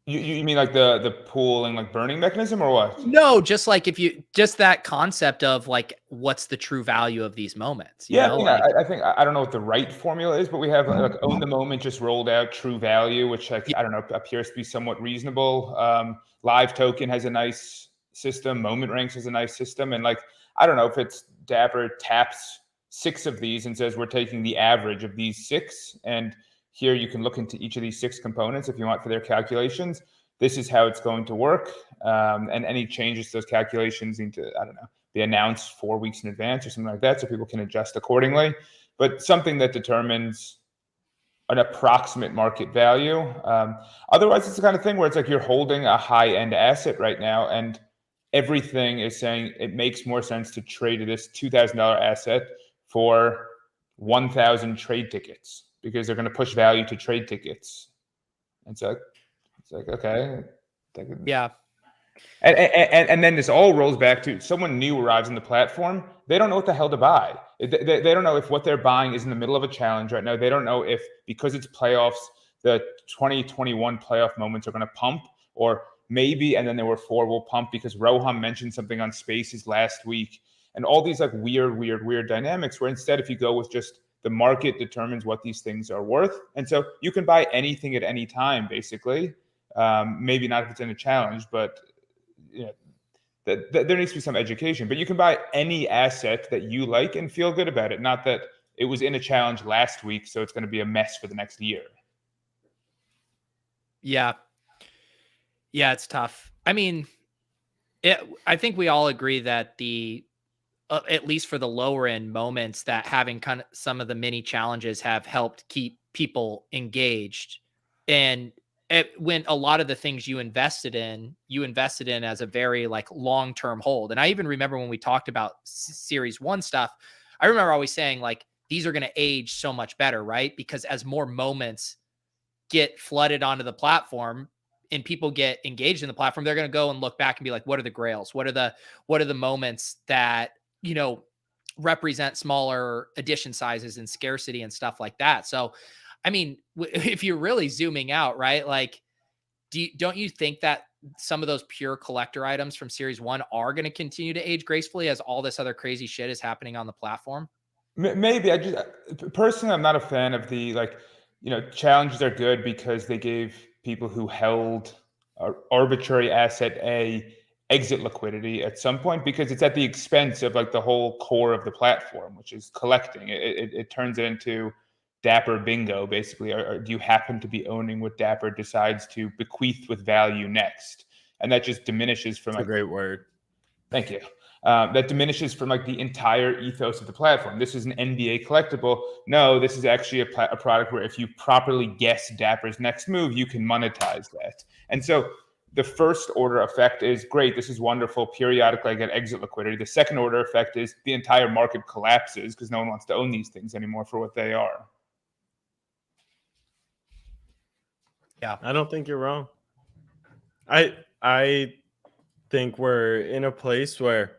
You mean like the pool and like burning mechanism or what? No, just like just that concept of like, what's the true value of these moments? I think I don't know what the right formula is, but we have like Own the Moment just rolled out true value, which I don't know, appears to be somewhat reasonable. Live Token has a nice system. Moment Ranks has a nice system. And like, I don't know if it's Dapper taps 6 of these and says, we're taking the average of these 6. And here you can look into each of these 6 components if you want for their calculations. This is how it's going to work. And any changes to those calculations need to, be announced 4 weeks in advance or something like that so people can adjust accordingly. But something that determines, an approximate market value. Otherwise, it's the kind of thing where it's like you're holding a high-end asset right now, and everything is saying it makes more sense to trade this $2,000 asset for 1,000 trade tickets because they're going to push value to trade tickets. And so it's like, okay. Yeah. And then this all rolls back to someone new arrives on the platform. They don't know what the hell to buy. They don't know if what they're buying is in the middle of a challenge right now. They don't know if, because it's playoffs, the 2021 playoff moments are going to pump, or maybe, and then there were 4 will pump because Roham mentioned something on Spaces last week, and all these like weird dynamics where instead, if you go with just the market determines what these things are worth, and so you can buy anything at any time, basically. Maybe not if it's in a challenge, but you know, there needs to be some education. But you can buy any asset that you like and feel good about it. Not that it was in a challenge last week, so it's going to be a mess for the next year. Yeah. Yeah, it's tough. I mean, I think we all agree that the at least for the lower end moments, that having kind of some of the mini challenges have helped keep people engaged. And when a lot of the things you invested in as a very like long-term hold. And I even remember when we talked about series 1 stuff, I remember always saying like, these are going to age so much better, right? Because as more moments get flooded onto the platform and people get engaged in the platform, they're going to go and look back and be like, what are the grails? What are the moments that, you know, represent smaller edition sizes and scarcity and stuff like that? So, I mean, if you're really zooming out, right? Like, don't you think that some of those pure collector items from series 1 are going to continue to age gracefully as all this other crazy shit is happening on the platform? Maybe. I just personally, I'm not a fan of the, like, you know, challenges are good because they gave people who held arbitrary asset A exit liquidity at some point, because it's at the expense of like the whole core of the platform, which is collecting. It turns it into Dapper bingo, basically. Or do you happen to be owning what Dapper decides to bequeath with value next? And that just diminishes from That's a great word. Thank you. That diminishes from like the entire ethos of the platform. This is an NBA collectible. No, this is actually a product where if you properly guess Dapper's next move, you can monetize that. And so the first order effect is great. This is wonderful. Periodically, I get exit liquidity. The second order effect is the entire market collapses because no one wants to own these things anymore for what they are. Yeah, I don't think you're wrong. I think we're in a place where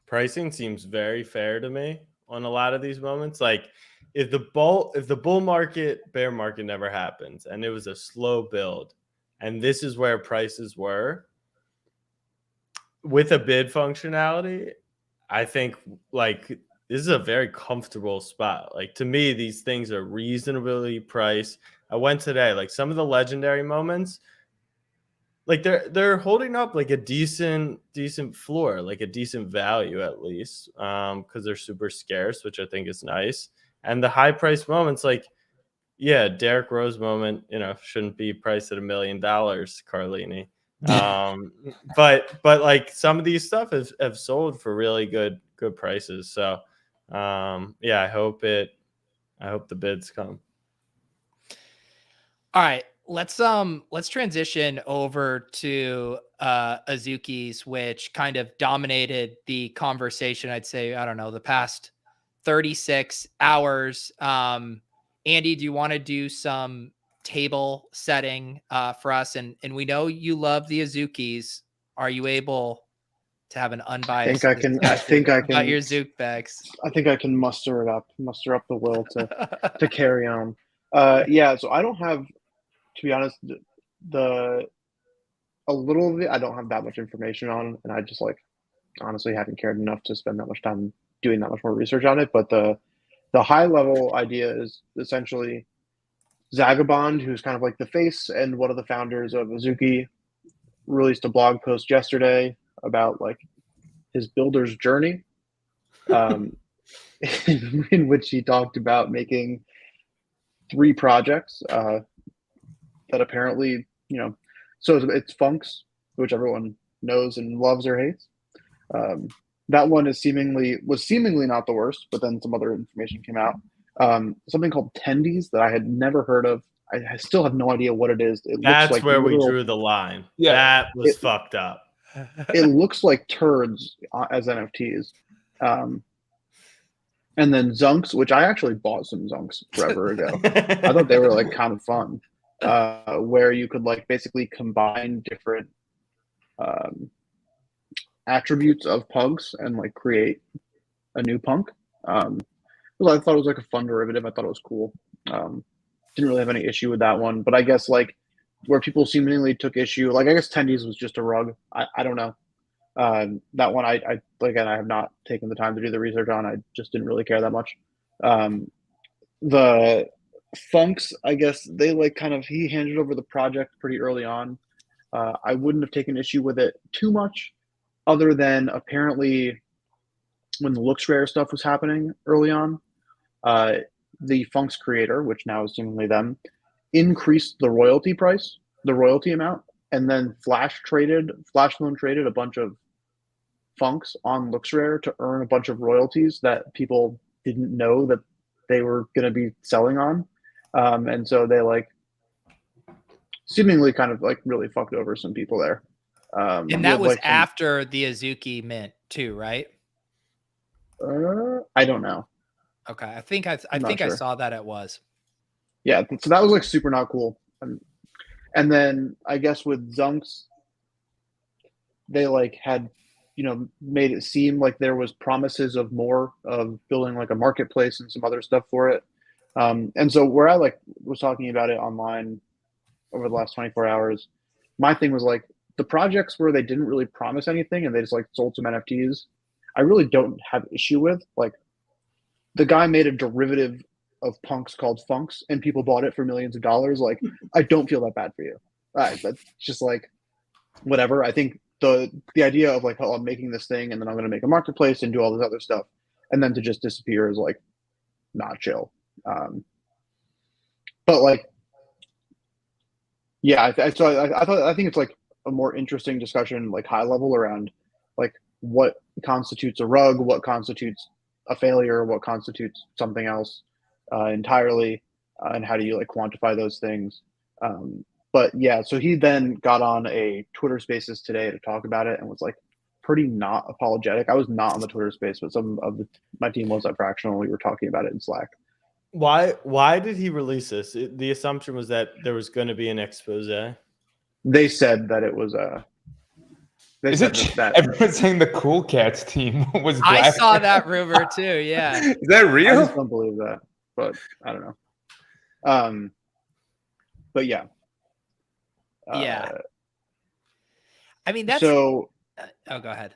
pricing seems very fair to me on a lot of these moments. Like if the bull market, bear market never happens and it was a slow build and this is where prices were with a bid functionality, I think like this is a very comfortable spot. Like to me, these things are reasonably priced. I went today, like some of the legendary moments, like they're holding up like a decent floor, like a decent value at least, because they're super scarce, which I think is nice. And the high price moments, like yeah, Derrick Rose moment, you know, shouldn't be priced at $1 million, Carlini. But like some of these stuff have sold for really good prices. So yeah, I hope the bids come. All right, let's transition over to Azuki's, which kind of dominated the conversation. I'd say, I don't know, the past 36 hours. Andy, do you want to do some table setting for us? And we know you love the Azuki's. Are you able to have an unbiased discussion about your Zook bags? I think I can muster up the will to carry on. Yeah, so I don't have, to be honest, a little of it I don't have that much information on, and I just like honestly haven't cared enough to spend that much time doing that much more research on it. But the high level idea is essentially Zagabond, who's kind of like the face and one of the founders of Azuki, released a blog post yesterday about like his builder's journey, in which he talked about making 3 projects that apparently, you know, so it's Funks, which everyone knows and loves or hates. That one was seemingly not the worst, but then some other information came out. something called tendies that I had never heard of. I still have no idea what it is. It That's looks like where we literal, drew the line. Yeah. That was fucked up. it looks like turds as NFTs. And then Zunks, which I actually bought some Zunks forever ago. I thought they were like kind of fun, where you could like basically combine different attributes of pugs and like create a new punk. I thought it was like a fun derivative. I thought it was cool. Didn't really have any issue with that one, but I guess like where people seemingly took issue, like I guess tendies was just a rug. I don't know. That one I again I have not taken the time to do the research on. I just didn't really care that much. The funks, I guess they like kind of he handed over the project pretty early on. I wouldn't have taken issue with it too much, other than apparently when the looks rare stuff was happening early on, the funks creator, which now is seemingly them, increased the royalty price, the royalty amount, and then flash loan traded a bunch of funks on looks rare to earn a bunch of royalties that people didn't know that they were going to be selling on. And so they like seemingly kind of like really fucked over some people there. And that was like after the Azuki mint too, right? I don't know. Okay. I think I saw that it was. Yeah. So that was like super not cool. And then I guess with Zunks, they like had, made it seem like there was promises of more of building like a marketplace and some other stuff for it. And so where I like was talking about it online over the last 24 hours, my thing was like the projects where they didn't really promise anything and they just like sold some NFTs, I really don't have issue with. Like the guy made a derivative of punks called funks and people bought it for millions of dollars. Like I don't feel that bad for you. That's just like whatever. I think the idea of like, oh, I'm making this thing and then I'm going to make a marketplace and do all this other stuff and then to just disappear is like not chill. But like, yeah, I think it's like a more interesting discussion, like high level around like what constitutes a rug, what constitutes a failure, what constitutes something else entirely, and how do you like quantify those things. But yeah, so he then got on a Twitter Spaces today to talk about it and was like pretty not apologetic. I was not on the Twitter Space, but some of my team was at Fractional. We were talking about it in Slack. Why did he release this? The assumption was that there was going to be an expose. They said that it was Is it everyone's saying the Cool Cats team was black? I saw that rumor too. Yeah. Is that real? I just don't believe that, but I don't know. But yeah. Yeah. I mean, that's so. Oh, go ahead.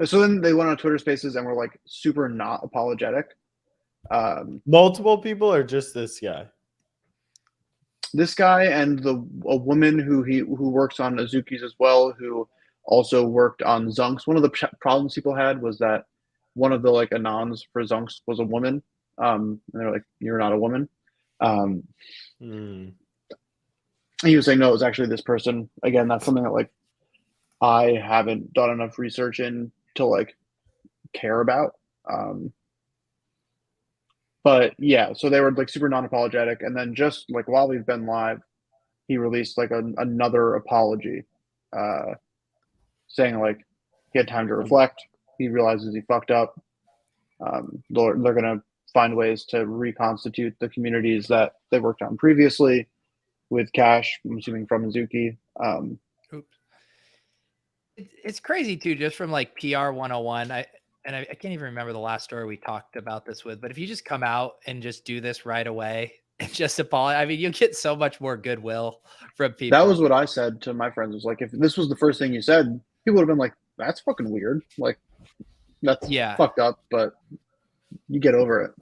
So then they went on Twitter Spaces and were like super not apologetic. Multiple people or just this guy? This guy and a woman who works on Azuki's as well, who also worked on Zunks. One of the problems people had was that one of the like anons for Zunks was a woman. And they're like, "You're not a woman." He was saying, "No, it was actually this person." Again, that's something that like I haven't done enough research in to like care about. But yeah, so they were like super non-apologetic, and then just like while we've been live, he released like another apology, saying like he had time to reflect. He realizes he fucked up. They're gonna find ways to reconstitute the communities that they worked on previously with cash, I'm assuming from Azuki. Oops. It's crazy too, just from like PR 101. I can't even remember the last story we talked about this with, but if you just come out and just do this right away and just apologize, I mean, you get so much more goodwill from people. That was what I said to my friends. Was like, if this was the first thing you said, people would have been like, "That's fucking weird." Like, that's fucked up, but you get over it.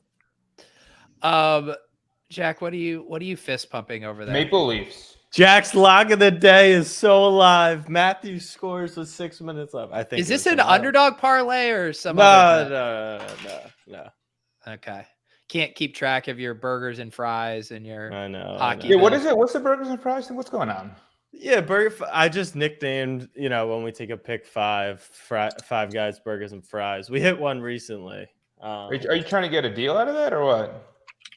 Jack, what are you fist pumping over there? Maple Leafs. Jack's lock of the day is so alive. Matthew scores with 6 minutes left. I think. Is this an underdog parlay or some? No. Okay. Can't keep track of your burgers and fries and your hockey. Yeah, what is it? What's the burgers and fries thing? What's going on? Yeah, I just nicknamed, when we take a pick five guys, burgers and fries. We hit one recently. Are you trying to get a deal out of that or what?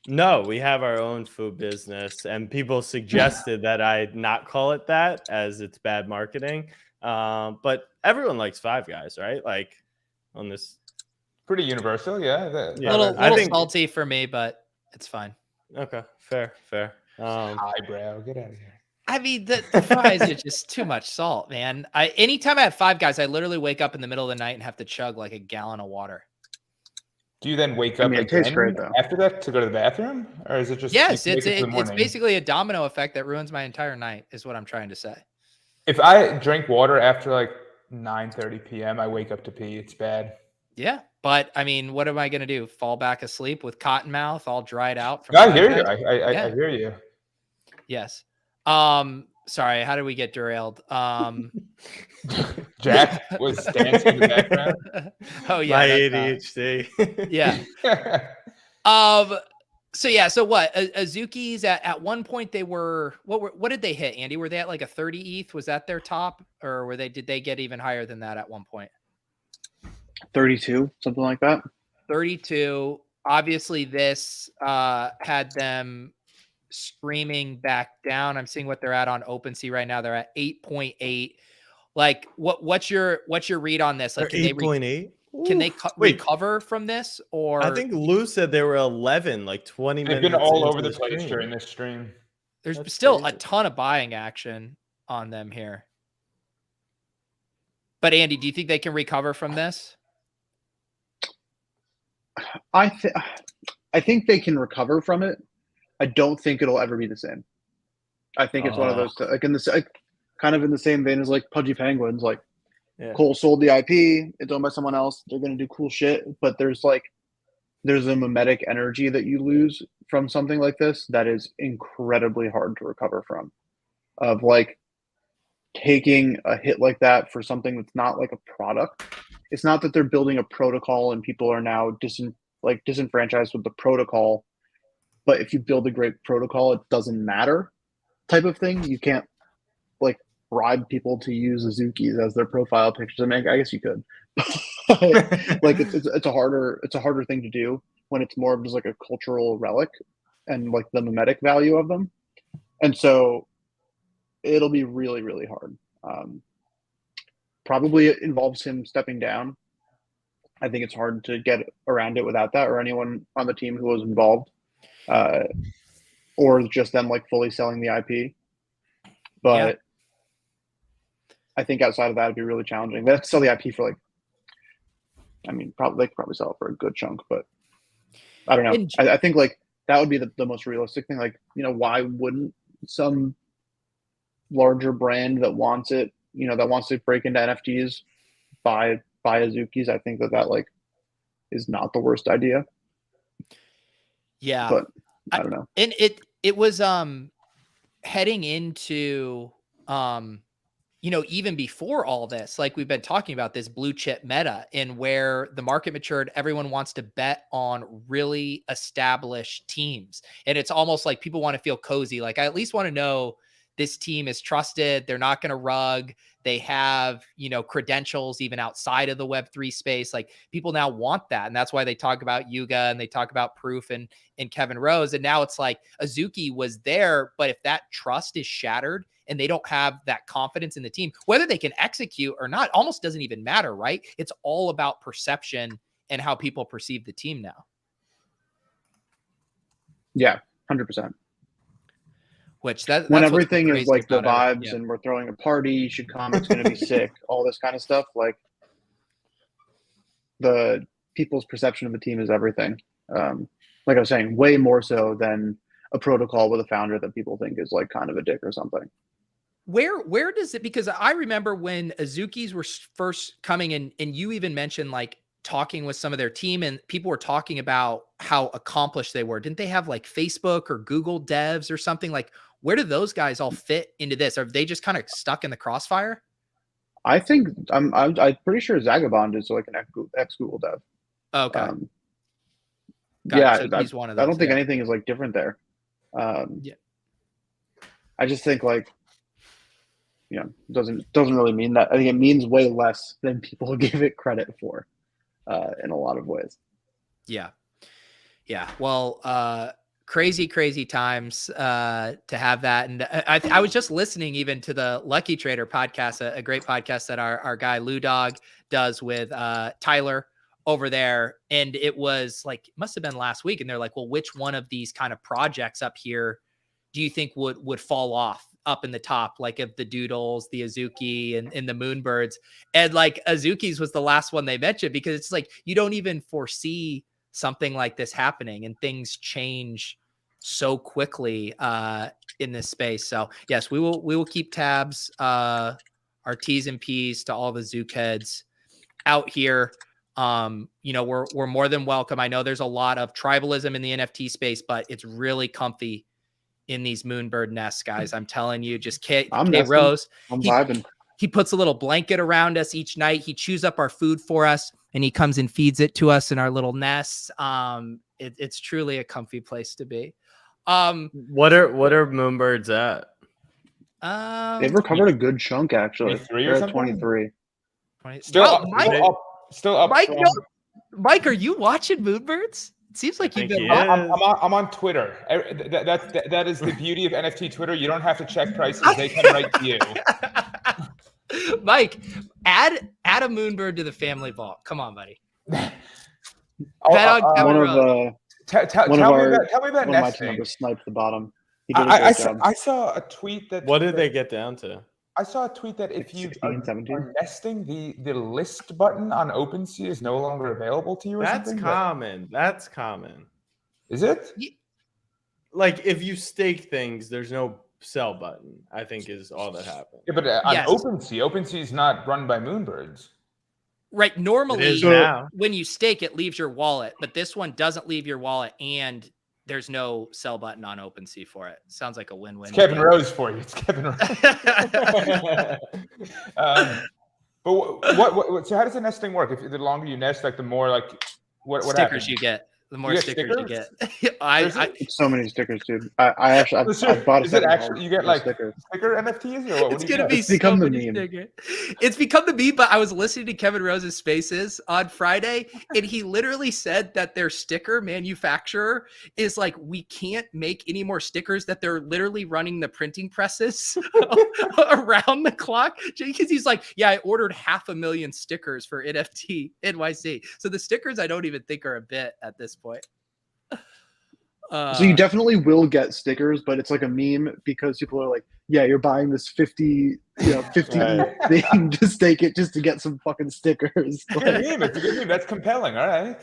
No, we have our own food business, and people suggested that I not call it that as it's bad marketing. But everyone likes Five Guys, right? Like on this, Pretty universal, yeah. yeah. Little think salty for me, but it's fine. okay, fair. Highbrow, get out of here. I mean, the fries are just too much salt, man. Anytime I have Five Guys, I literally wake up in the middle of the night and have to chug like a gallon of water. Do you then wake I up mean, it tastes again great, though. after that to go to the bathroom, or is it just Yes, you wake up in the it's morning? basically a domino effect that ruins my entire night, is what I'm trying to say. If I drink water after like 9:30 p.m., I wake up to pee. It's bad. Yeah, but I mean, what am I going to do? Fall back asleep with cotton mouth, all dried out from I Five hear you. Guys? I hear you. Yes. Sorry, how did we get derailed? Jack was dancing in the background. Oh yeah, My that's ADHD. yeah. So what? Azuki's at one point they were what did they hit, Andy? Were they at like a 30 ETH? Was that their top, or did they get even higher than that at one point? 32, something like that. 32. Obviously, this had them screaming back down. I'm seeing what they're at on OpenSea right now. They're at 8.8. Like, what's your read on this? Like, They're 8.8. Can they recover from this? Or I think Lou said they were 11, like 20 minutes. They've been all into over the place stream. during this stream. There's That's still crazy. a ton of buying action on them here. But Andy, do you think they can recover from this? I think they can recover from it. I don't think it'll ever be the same. I think it's one of those like kind of in the same vein as like Pudgy Penguins. Like Cole sold the IP, it's owned by someone else. They're gonna do cool shit, but there's a mimetic energy that you lose from something like this that is incredibly hard to recover from. Of like taking a hit like that for something that's not like a product. It's not that they're building a protocol and people are now disenfranchised with the protocol. But if you build a great protocol, it doesn't matter type of thing. You can't like bribe people to use Azuki's as their profile pictures. I mean, I guess you could. Like it's a harder thing to do when it's more of just like a cultural relic and like the mimetic value of them. And so it'll be really, really hard. Probably it involves him stepping down. I think it's hard to get around it without that, or anyone on the team who was involved. Or just them like fully selling the IP. But I think outside of that, it'd be really challenging. They have to sell the IP for like, I mean, they could probably sell it for a good chunk, but I don't know. I think like that would be the most realistic thing. Like, why wouldn't some larger brand that wants it, that wants to break into NFTs buy Azuki's? I think that like is not the worst idea. Yeah. But I don't know. And it was heading into even before all this, like we've been talking about this blue chip meta, and where the market matured, everyone wants to bet on really established teams. And it's almost like people want to feel cozy. Like, I at least want to know this team is trusted. They're not going to rug. They have, credentials even outside of the Web3 space. Like, people now want that. And that's why they talk about Yuga and they talk about Proof and Kevin Rose. And now it's like Azuki was there, but if that trust is shattered and they don't have that confidence in the team, whether they can execute or not, almost doesn't even matter, right? It's all about perception and how people perceive the team now. Yeah, 100%. Which that's when everything is like the vibes yeah. and we're throwing a party, you should come, it's going to be sick, all this kind of stuff. Like, the people's perception of the team is everything. Like I was saying, way more so than a protocol with a founder that people think is like kind of a dick or something. Where does it, because I remember when Azuki's were first coming in, and you even mentioned like talking with some of their team, and people were talking about how accomplished they were. Didn't they have like Facebook or Google devs or something? Like, where do those guys all fit into this? Are they just kind of stuck in the crossfire? I think I'm pretty sure Zagabond is like an ex Google dev. Okay. Yeah, so he's one of those. I don't think anything is like different there. Yeah. I just think like, doesn't really mean that. I think it means way less than people give it credit for, in a lot of ways. Yeah. Yeah. Well, crazy times to have that. And I was just listening even to the Lucky Trader podcast, a great podcast that our guy Lou Dog does with Tyler over there. And it was like, it must have been last week. And they're like, well, which one of these kind of projects up here do you think would fall off up in the top, like of the Doodles, the Azuki and the Moonbirds? And like Azuki's was the last one they mentioned, because it's like, you don't even foresee something like this happening, and things change so quickly in this space. So yes, we will keep tabs, our T's and P's to all the Zook heads out here. We're more than welcome. I know there's a lot of tribalism in the NFT space, but it's really comfy in these Moonbird nests, guys. I'm telling you, just K Rose. I'm vibing. He puts a little blanket around us each night. He chews up our food for us, and he comes and feeds it to us in our little nests. It's truly a comfy place to be. What are Moonbirds at? They've recovered a good chunk, actually. 23 They're or at something? 23. Still Oh, up, Mike, still up. Mike, are you watching Moonbirds? It seems like you've been. I'm on Twitter. That is the beauty of NFT Twitter. You don't have to check prices; they come right to you. Mike, add a Moonbird to the family vault. Come on, buddy. Tell me about One of my team nesting. members sniped the bottom. He did a great job. I saw a tweet that. What did they get down to? I saw a tweet that if you 16, 17? are nesting, the list button on OpenSea is no longer available to you. Or That's something? common. That's common. Is it? Like if you stake things, there's no sell button, I think is all that happened. Yeah, but on Yes. OpenSea is not run by Moonbirds. Right. Normally, now. when you stake, it leaves your wallet, but this one doesn't leave your wallet, and there's no sell button on OpenSea for it. Sounds like a win-win. It's Kevin Rose for you. It's Kevin Rose. But what? So how does the nesting work? If the longer you nest, like the more like what stickers happens? you get. The more get stickers you stickers? get. It's so many stickers, dude. I bought a Is it second actually home you get for like stickers. sticker NFTs or what? It's gonna be It's become so the many meme. stickers. It's become the meme. But I was listening to Kevin Rose's Spaces on Friday, and he literally said that their sticker manufacturer is like, we can't make any more stickers. That they're literally running the printing presses around the clock. Because he's like, yeah, I ordered 500,000 stickers for NFT NYC. So the stickers I don't even think are a bit at this point. So you definitely will get stickers, but it's like a meme because people are like, "Yeah, you're buying this 50 Right. thing to stake it just to get some fucking stickers." It's a good meme. It's a good meme. That's compelling. All right.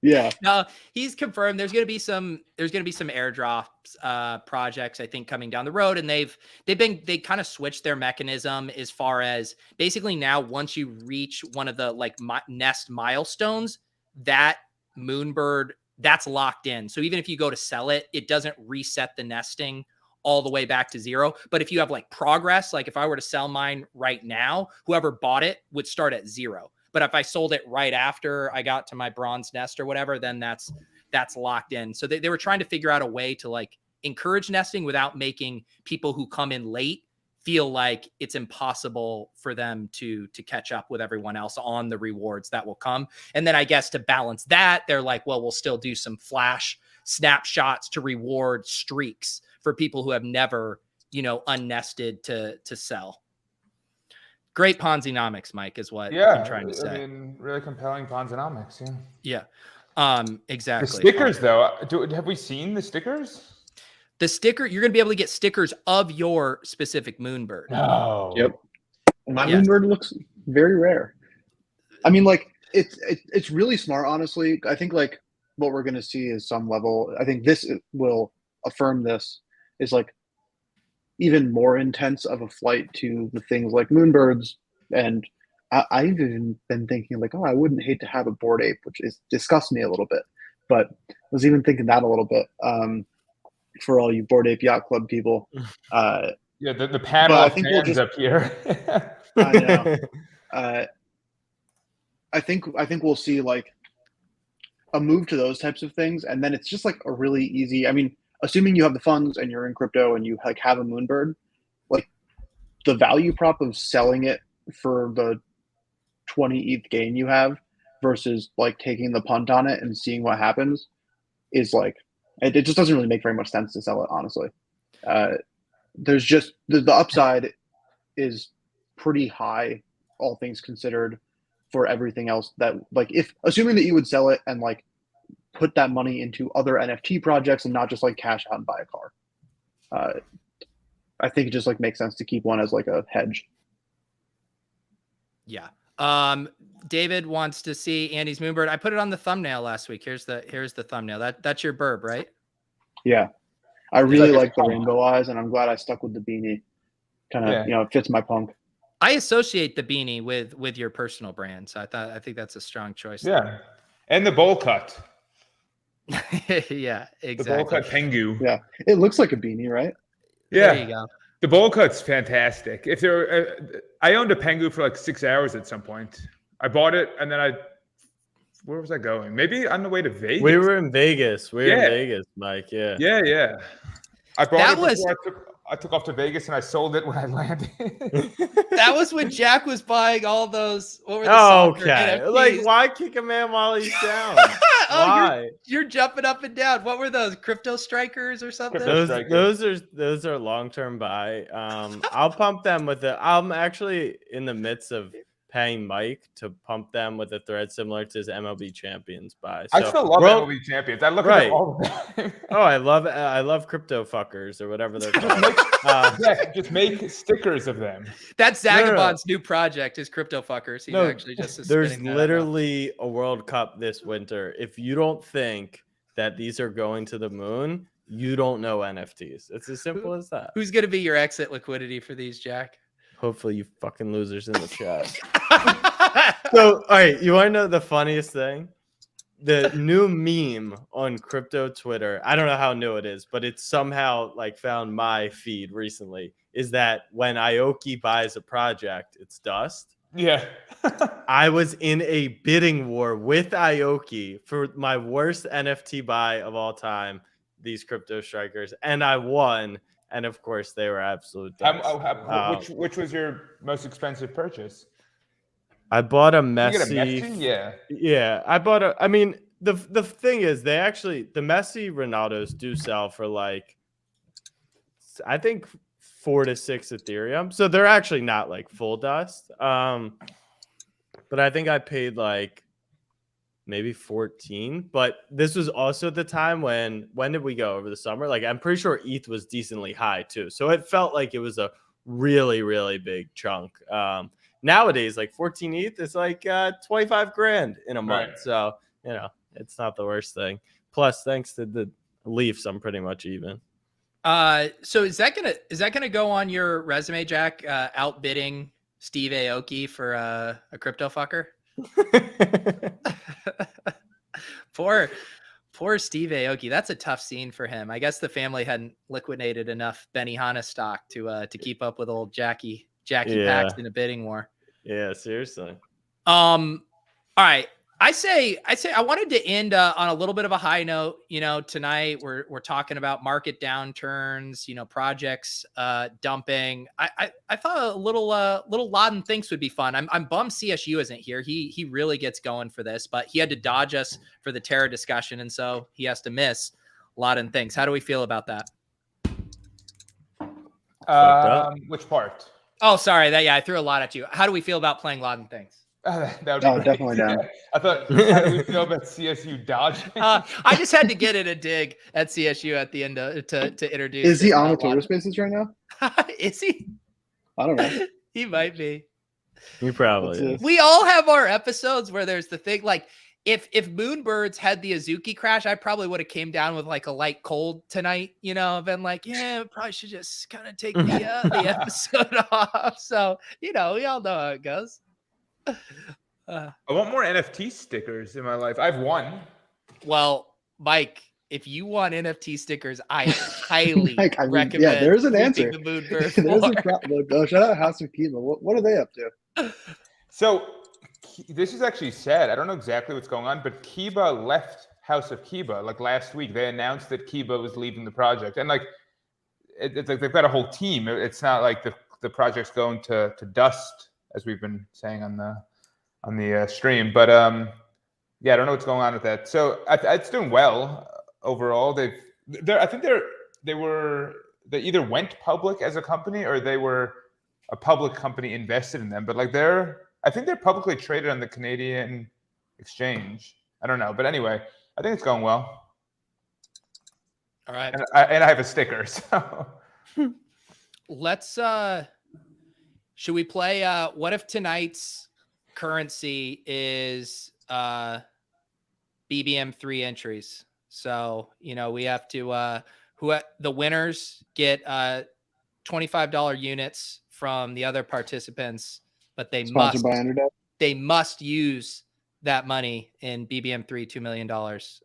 Yeah, No, he's confirmed there's going to be some airdrops projects, I think, coming down the road, and they kind of switched their mechanism as far as basically now once you reach one of the like nest milestones, that Moonbird, that's locked in. So even if you go to sell it, it doesn't reset the nesting all the way back to zero. But if you have like progress, like if I were to sell mine right now, whoever bought it would start at zero. But if I sold it right after I got to my bronze nest or whatever, then that's locked in. So they were trying to figure out a way to like encourage nesting without making people who come in late feel like it's impossible for them to catch up with everyone else on the rewards that will come. And then I guess to balance that, they're like, well, we'll still do some flash snapshots to reward streaks for people who have never, unnested to sell. Great Ponzi-nomics, Mike, is what I'm trying to say. I mean, really compelling Ponzi-nomics, yeah. Yeah, exactly. The stickers, though, have we seen the stickers? The sticker, you're going to be able to get stickers of your specific Moonbird. No. Yep. My Yes. Moonbird looks very rare. I mean, like it's really smart, honestly. I think like what we're going to see is some level. I think this will affirm this is like even more intense of a flight to the things like Moonbirds. And I've even been thinking like, oh, I wouldn't hate to have a Bored Ape, which disgusts me a little bit. But I was even thinking that a little bit. For all you Bored Ape Yacht Club people. Yeah, the panel I of think we'll fans just- up here. I know. I think we'll see like a move to those types of things, and then it's just like a really easy. I mean, assuming you have the funds and you're in crypto and you like have a Moonbird, like the value prop of selling it for the 20 ETH gain you have versus like taking the punt on it and seeing what happens is like It just doesn't really make very much sense to sell it, honestly. There's just the upside is pretty high, all things considered, for everything else that, like, if assuming that you would sell it and like put that money into other NFT projects and not just like cash out and buy a car. I think it just like makes sense to keep one as like a hedge. Yeah. David wants to see Andy's Moonbird. I put it on the thumbnail last week. Here's the thumbnail. That's your burb, right? Yeah. I really like the rainbow eyes, and I'm glad I stuck with the beanie. Kind of, it fits my punk. I associate the beanie with your personal brand, so I think that's a strong choice. Yeah, there. And the bowl cut. Yeah, exactly. The bowl cut Pengu. Yeah, it looks like a beanie, right? Yeah, there you go. The bowl cut's fantastic. If there, I owned a Pengu for like 6 hours at some point. I bought it, and then where was I going? Maybe on the way to Vegas. We were in Vegas. We were in Vegas, Mike. Yeah. Yeah. I bought it before I took off to Vegas, and I sold it when I landed. That was when Jack was buying all those. What were the okay? NFTs? Like, why kick a man while he's down? Why? You're jumping up and down. What were those? Crypto strikers or something? Those are long-term buy. I'll pump them with I'm actually in the midst of paying Mike to pump them with a thread similar to his MLB Champions buy. So, I still love MLB Champions. I look at them all the time. Oh, I love crypto fuckers or whatever they're called. Just make stickers of them. That's Zagabond's new project, is crypto fuckers. He's actually just there's literally a World Cup this winter. If you don't think that these are going to the moon, you don't know NFTs. It's as simple as that. Who's going to be your exit liquidity for these, Jack? Hopefully you fucking losers in the chat. So, all right, you want to know the funniest thing? The new meme on crypto Twitter, I don't know how new it is, but it's somehow like found my feed recently, is that when Aoki buys a project, it's dust. Yeah. I was in a bidding war with Aoki for my worst NFT buy of all time, these crypto strikers, and I won. And of course, they were absolute. Which was your most expensive purchase? I bought a Messi. Yeah. I bought a. I mean, the thing is, the Messi Ronaldos do sell for like, I think 4 to 6 Ethereum. So they're actually not like full dust. But I think I paid like maybe 14. But this was also the time when did we go over the summer? Like, I'm pretty sure ETH was decently high too. So it felt like it was a really, really big chunk. Nowadays, like 14 ETH is like 25 grand in a month. Right. So, it's not the worst thing. Plus, thanks to the Leafs, I'm pretty much even. So is that gonna go on your resume, Jack? Outbidding Steve Aoki for a crypto fucker? Poor Steve Aoki. That's a tough scene for him. I guess the family hadn't liquidated enough Benihana stock to keep up with old Jackie Pax in a bidding war. Yeah, seriously. All right. I say I wanted to end on a little bit of a high note. Tonight we're talking about market downturns, projects dumping. I thought a little Lodden Thinks would be fun. I'm bummed CSU isn't here. He really gets going for this, but he had to dodge us for the Terra discussion, and so he has to miss Lodden Thinks. How do we feel about that? Which part? Oh, sorry. I threw a lot at you. How do we feel about playing Lodden Thinks? That would be definitely down. I thought, how do we feel about CSU dodging? I just had to get in a dig at CSU at the end to introduce. Is he on the Twitter Spaces right now? Is he? I don't know. He might be. He probably is. We all have our episodes where there's the thing, like if Moonbirds had the Azuki crash, I probably would have came down with like a light cold tonight, been like, yeah, probably should just kind of take the episode off. So, we all know how it goes. I want more NFT stickers in my life. I've one. Well, Mike, if you want NFT stickers, I highly recommend. Yeah, there's an answer. The Moonbird shout out House of Kiba. What are they up to? So this is actually sad. I don't know exactly what's going on, but Kiba left House of Kiba like last week. They announced that Kiba was leaving the project, and like it's like they've got a whole team. It's not like the project's going to dust, as we've been saying on the stream. But I don't know what's going on with that. So it's doing well overall. They've I think they either went public as a company or they were a public company invested in them. But like I think they're publicly traded on the Canadian exchange. I don't know, but anyway, I think it's going well. All right. And I have a sticker. So Let's should we play what if tonight's currency is BBM3 entries? So, we have to the winners get $25 units from the other participants, but they Sponsored by Underdog. must use that money in BBM3 $2 million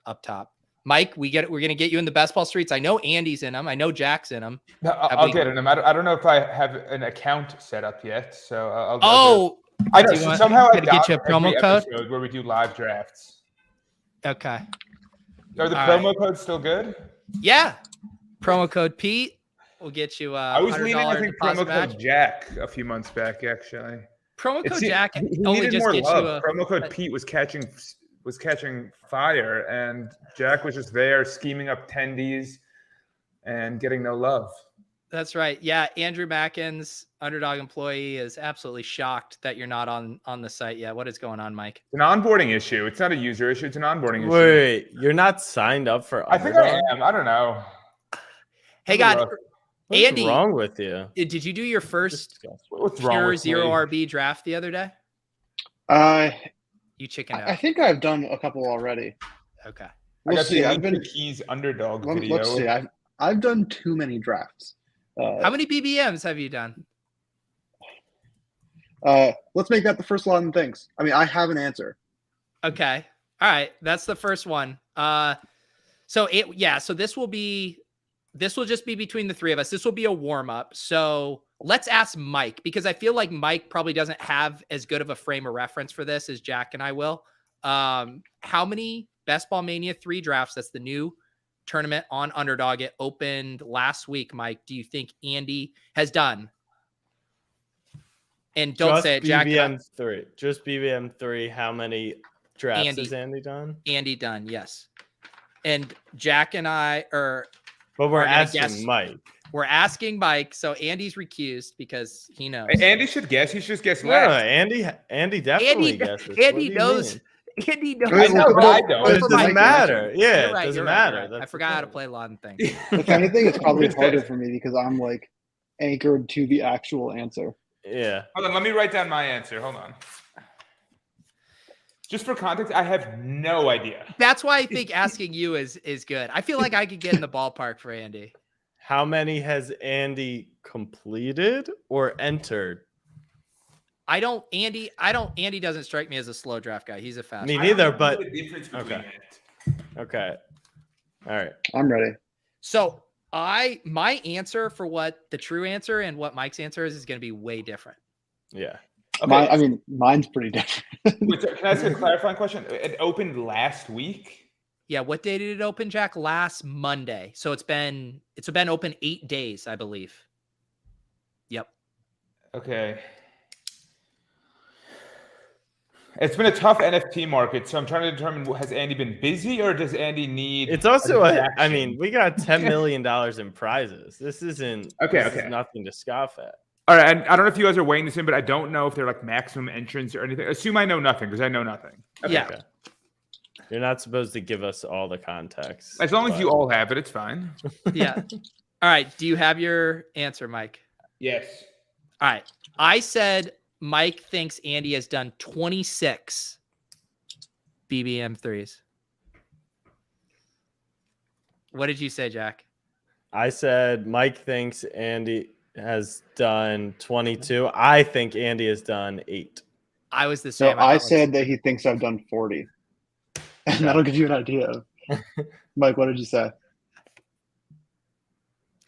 up top. Mike, we're going to get you in the best ball streets. I know Andy's in them. I know Jack's in them. I'll get in them. I don't know if I have an account set up yet. So I know somehow I get you a promo code where we do live drafts. Okay. Are the promo codes still good? Yeah. Promo code Pete will get you I was leaning, I think, promo match. code Jack a few months back, actually. Promo code Jack he only just gets you a promo code Pete was catching fire, and Jack was just there scheming up tendies and getting no love. That's right. Yeah, Andrew Mackins, Underdog employee, is absolutely shocked that you're not on the site yet. What is going on, Mike? It's an onboarding issue. It's not a user issue. It's an onboarding issue. Wait, you're not signed up for Underdog? I think I am. I don't know. Hey, guys. What's Andy, wrong with you? did you do your first What's wrong pure with zero me? RB draft the other day? You chicken out. I think I've done a couple already. Okay. We'll got see. the I've been. Keys Underdog video. Let's see. I've done too many drafts. How many BBMs have you done? Let's make that the first Lodden Thinks. I mean, I have an answer. Okay. All right. That's the first one. So this will just be between the three of us. This will be a warm up. So let's ask Mike, because I feel like Mike probably doesn't have as good of a frame of reference for this as Jack and I will. How many Best Ball Mania 3 drafts, that's the new tournament on Underdog, it opened last week, Mike, do you think Andy has done? And don't say it, Jack. BBM3. Just BBM3. How many drafts has Andy done? Andy done, yes. And Jack and I are... But we're asking Mike. We're asking Mike, so Andy's recused because he knows. Andy should guess. He should guess No, last. Andy definitely guesses. Andy knows. Andy knows. I know, but I don't. It doesn't matter. Yeah, it doesn't matter. I forgot how to play Lodden Thinks. If anything, it's probably harder for me because I'm like anchored to the actual answer. Yeah. Hold on, let me write down my answer. Hold on. Just for context, I have no idea. That's why I think asking you is good. I feel like I could get in the ballpark for Andy. How many has Andy completed or entered? Andy doesn't strike me as a slow draft guy. He's a fast. Me neither, but the difference between okay. it. Okay. All right. I'm ready. So my answer for what the true answer and what Mike's answer is going to be way different. Yeah. Okay. Mine's pretty different. Wait, so can I ask a clarifying question? It opened last week. Yeah, what day did it open, Jack? Last Monday. So it's been open 8 days, I believe. Yep. Okay. It's been a tough NFT market, so I'm trying to determine, has Andy been busy or does Andy need... It's also, I mean, we got $10 million in prizes. This isn't this is nothing to scoff at. All right, and I don't know if you guys are weighing this in, but I don't know if they're like maximum entrance or anything. Assume I know nothing because I know nothing. Okay. Yeah. Okay. You're not supposed to give us all the context. As long as you all have it, it's fine. Yeah. All right. Do you have your answer, Mike? Yes. All right. I said Mike thinks Andy has done 26 BBM threes. What did you say, Jack? I said Mike thinks Andy has done 22. I think Andy has done 8. I was the So same. I said that he thinks I've done 40. And that'll give you an idea. Mike, what did you say?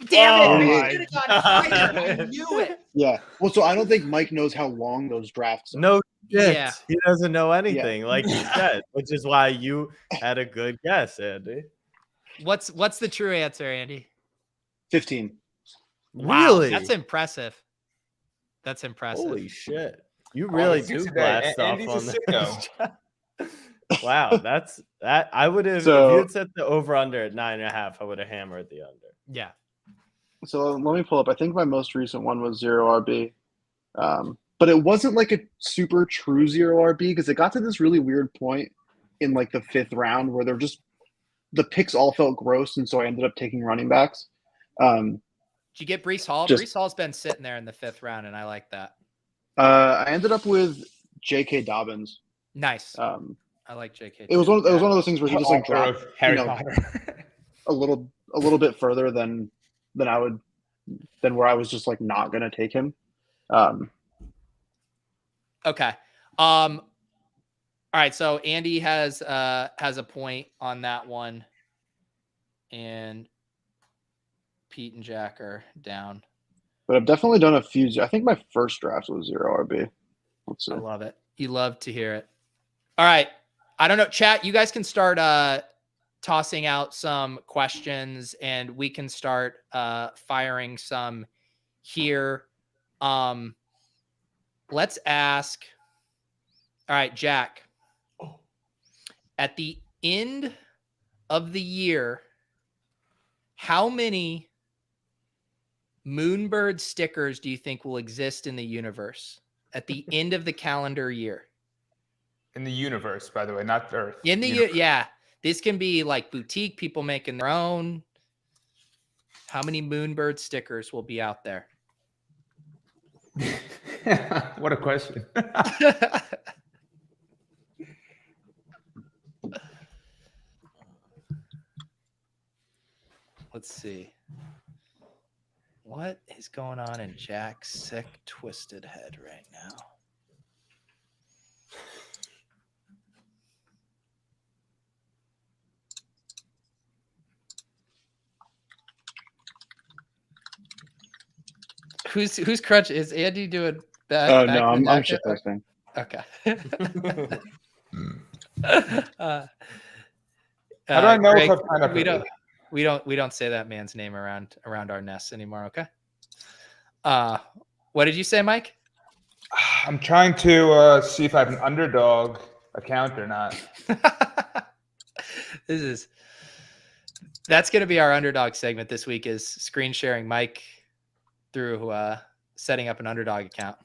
Damn it! Oh I should have gone higher. I knew it. Yeah. Well, so I don't think Mike knows how long those drafts are. No shit. Yeah. He doesn't know anything, like you said, which is why you had a good guess, Andy. What's the true answer, Andy? 15. Wow, Really? that's impressive. That's impressive. Holy shit. You really do blast off Andy's on a that. Wow, that's that. I would have if you had set the over under at 9.5. I would have hammered the under. Yeah. So let me pull up. I think my most recent one was 0 RB. But it wasn't like a super true 0 RB because it got to this really weird point in like the 5th round where they're just the picks all felt gross, and so I ended up taking running backs. Did you get Breece Hall? Breece Hall's been sitting there in the 5th round, and I like that. I ended up with J.K. Dobbins. Nice. I like J.K. It was one of those things where he just like dropped Harry Potter a little bit further than where I was just like not gonna take him. Okay. All right. So Andy has a point on that one, and Pete and Jack are down. But I've definitely done a few. I think my first draft was 0 RB. Let's see. I love it. You love to hear it. All right. I don't know. Chat, you guys can start tossing out some questions, and we can start firing some here. Let's ask. All right, Jack. At the end of the year, how many Moonbird stickers do you think will exist in the universe at the end of the calendar year? in the universe, by the way, not Earth. In the universe. yeah, this can be like boutique people making their own. How many Moonbird stickers will be out there? What a question. Let's see. What is going on in Jack's sick, twisted head right now? Who's crutch? Is Andy doing back? Oh back no, in the I'm back shit end? posting. Okay. How do I know Greg, if I've kind of we don't say that man's name around our nests anymore. Okay. What did you say, Mike? I'm trying to see if I have an underdog account or not. That's going to be our underdog segment this week, is screen sharing Mike through setting up an underdog account.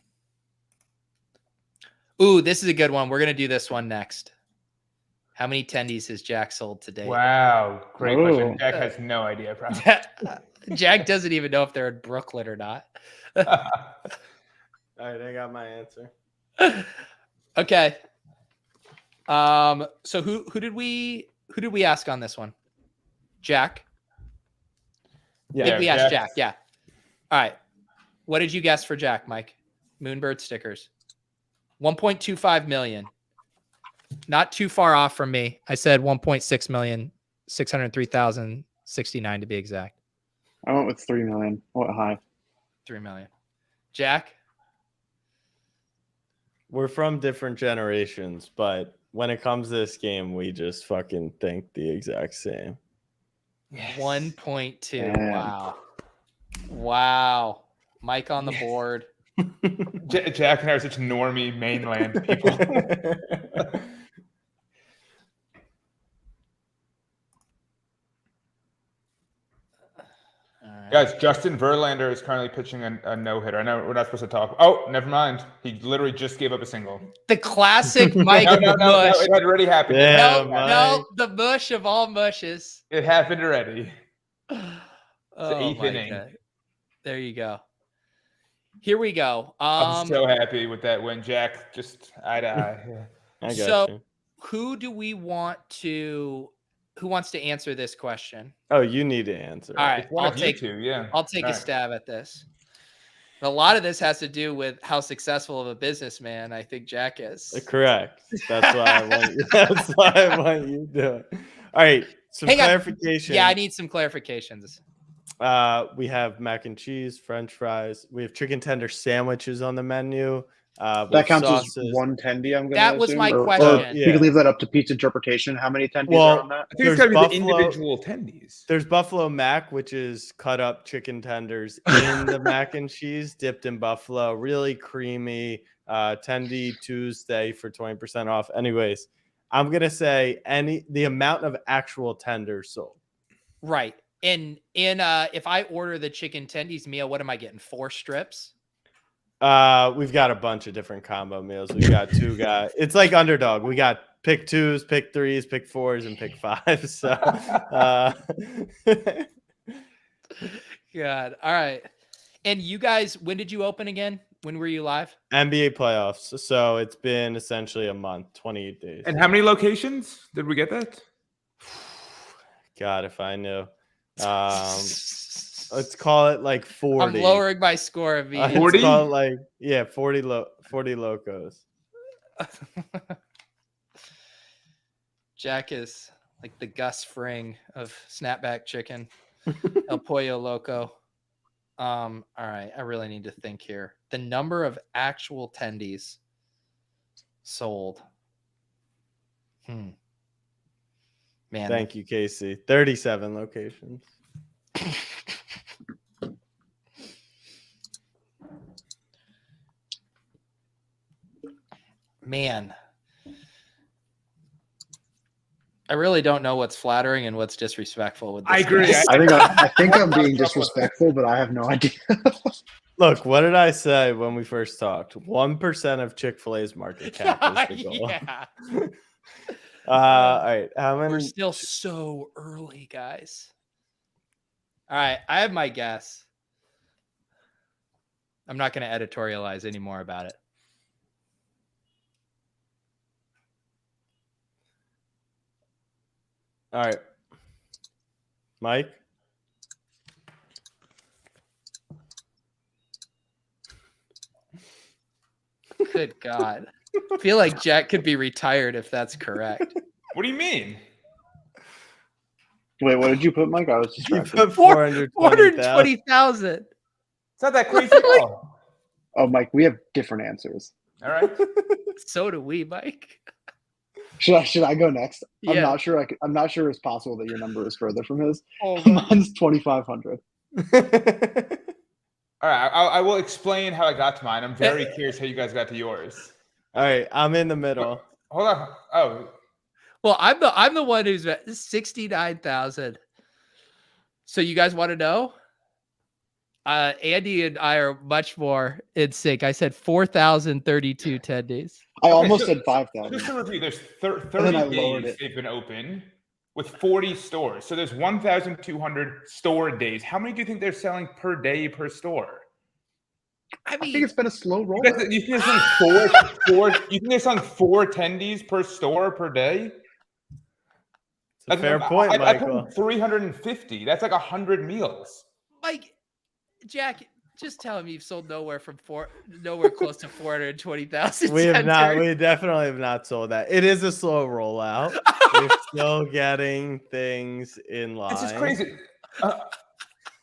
Ooh, this is a good one. We're going to do this one next. How many tendies has Jack sold today? Wow, great Ooh. question. Jack has no idea, probably. Jack doesn't even know if they're in Brooklyn or not. All right, I got my answer. Okay. So who did we ask on this one? Jack? Yeah, I think we asked Jack. Yeah. All right. What did you guess for Jack, Mike? Moonbird stickers. 1.25 million. Not too far off from me. I said 1.6 million, 603,069 to be exact. I went with 3 million. What high? 3 million. Jack? We're from different generations, but when it comes to this game, we just fucking think the exact same. Yes. 1.2. Damn. Wow. Mike on the board. Jack and I are such normie mainland people. All right. Guys, Justin Verlander is currently pitching a no-hitter. I know we're not supposed to talk. Oh, never mind. He literally just gave up a single. The classic Mike No, mush. it had already happened. Yeah, No, the mush of all mushes. It happened already. Oh, eighth my inning. God. There you go. Here we go. I'm so happy with that win, Jack. Just eye to eye. I got So you. who wants to answer this question? Oh, you need to answer. All right, It's one of you two, yeah. I'll take All a right. stab at this. A lot of this has to do with how successful of a businessman I think Jack is. Correct. That's why I want you. That's why I want you to do it. All right. Some Hang on. clarification. Yeah, I need some clarifications. We have mac and cheese, French fries. We have chicken tender sandwiches on the menu. That counts sauces. as one tendy, I'm going to That was assume, my or question. you can leave that up to Pete's interpretation. How many tendies Well, are on that? I think it's got to be the individual tendies. There's buffalo mac, which is cut up chicken tenders in the mac and cheese, dipped in buffalo, really creamy. Tendy Tuesday for 20% off. Anyways, I'm gonna say the amount of actual tenders sold. Right. And if I order the chicken tendies meal, what am I getting? 4 strips? We've got a bunch of different combo meals. We got 2 guys. It's like Underdog. We got pick 2s, pick 3s, pick 4s, and pick 5s. So, God. All right. And you guys, when did you open again? When were you live? NBA playoffs. So it's been essentially a month, 28 days. And how many locations did we get that? God, if I knew. Let's call it like 40. I'm lowering my score immediately. 40? Let's call it like 40 locos. Jack is like the Gus Fring of snapback chicken. El Pollo Loco. All right, I really need to think here. The number of actual tendies sold. Man. Thank you, Casey. 37 locations. Man. I really don't know what's flattering and what's disrespectful with this. I agree. guy. I think I'm being disrespectful, but I have no idea. Look, what did I say when we first talked? 1% of Chick-fil-A's market cap is the goal. Yeah. All right. How many? We're still so early, guys. All right, I have my guess. I'm not going to editorialize any more about it. All right. Mike? Good God. I feel like Jack could be retired if that's correct. What do you mean? Wait, what did you put, Mike? I was You distracted. put 420,000. 420,000. It's not that crazy at all. Oh, Mike, we have different answers. All right. So do we, Mike. Should I go next? Yeah. I'm not sure it's possible that your number is further from his. Oh, Mine's 2,500. All right. I will explain how I got to mine. I'm very curious how you guys got to yours. All right. I'm in the middle. Hold on. Oh, well, I'm the one who's 69,000. So you guys want to know? Andy and I are much more in sync. I said 4,032 tendies. I almost said Just 5,000. to review, there's And then I 30 lowered days it. they've been open with 40 stores. So there's 1,200 store days. How many do you think they're selling per day per store? I I think mean, it's been a slow roll. You think they're selling you think they're selling 4 tendies per store per day? It's a fair point, I Michael. put 350. That's like 100 meals. Mike, Jack, just tell him you've sold nowhere close to 420,000. We definitely have not sold that. It is a slow rollout. We're still getting things in line. This is crazy. Oh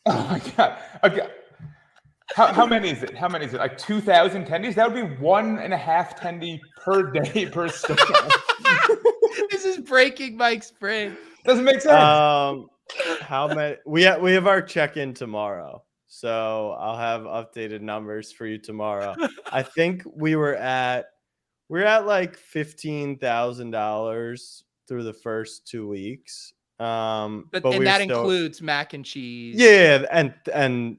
my God. Okay. How many is it? How many is it? Like 2,000 tendies? That would be 1.5 tendy per day per store. This is breaking Mike's brain. Doesn't make sense. How many? We have our check-in tomorrow, so I'll have updated numbers for you tomorrow. I think we're at like $15,000 through the first 2 weeks. But that includes mac and cheese. Yeah, and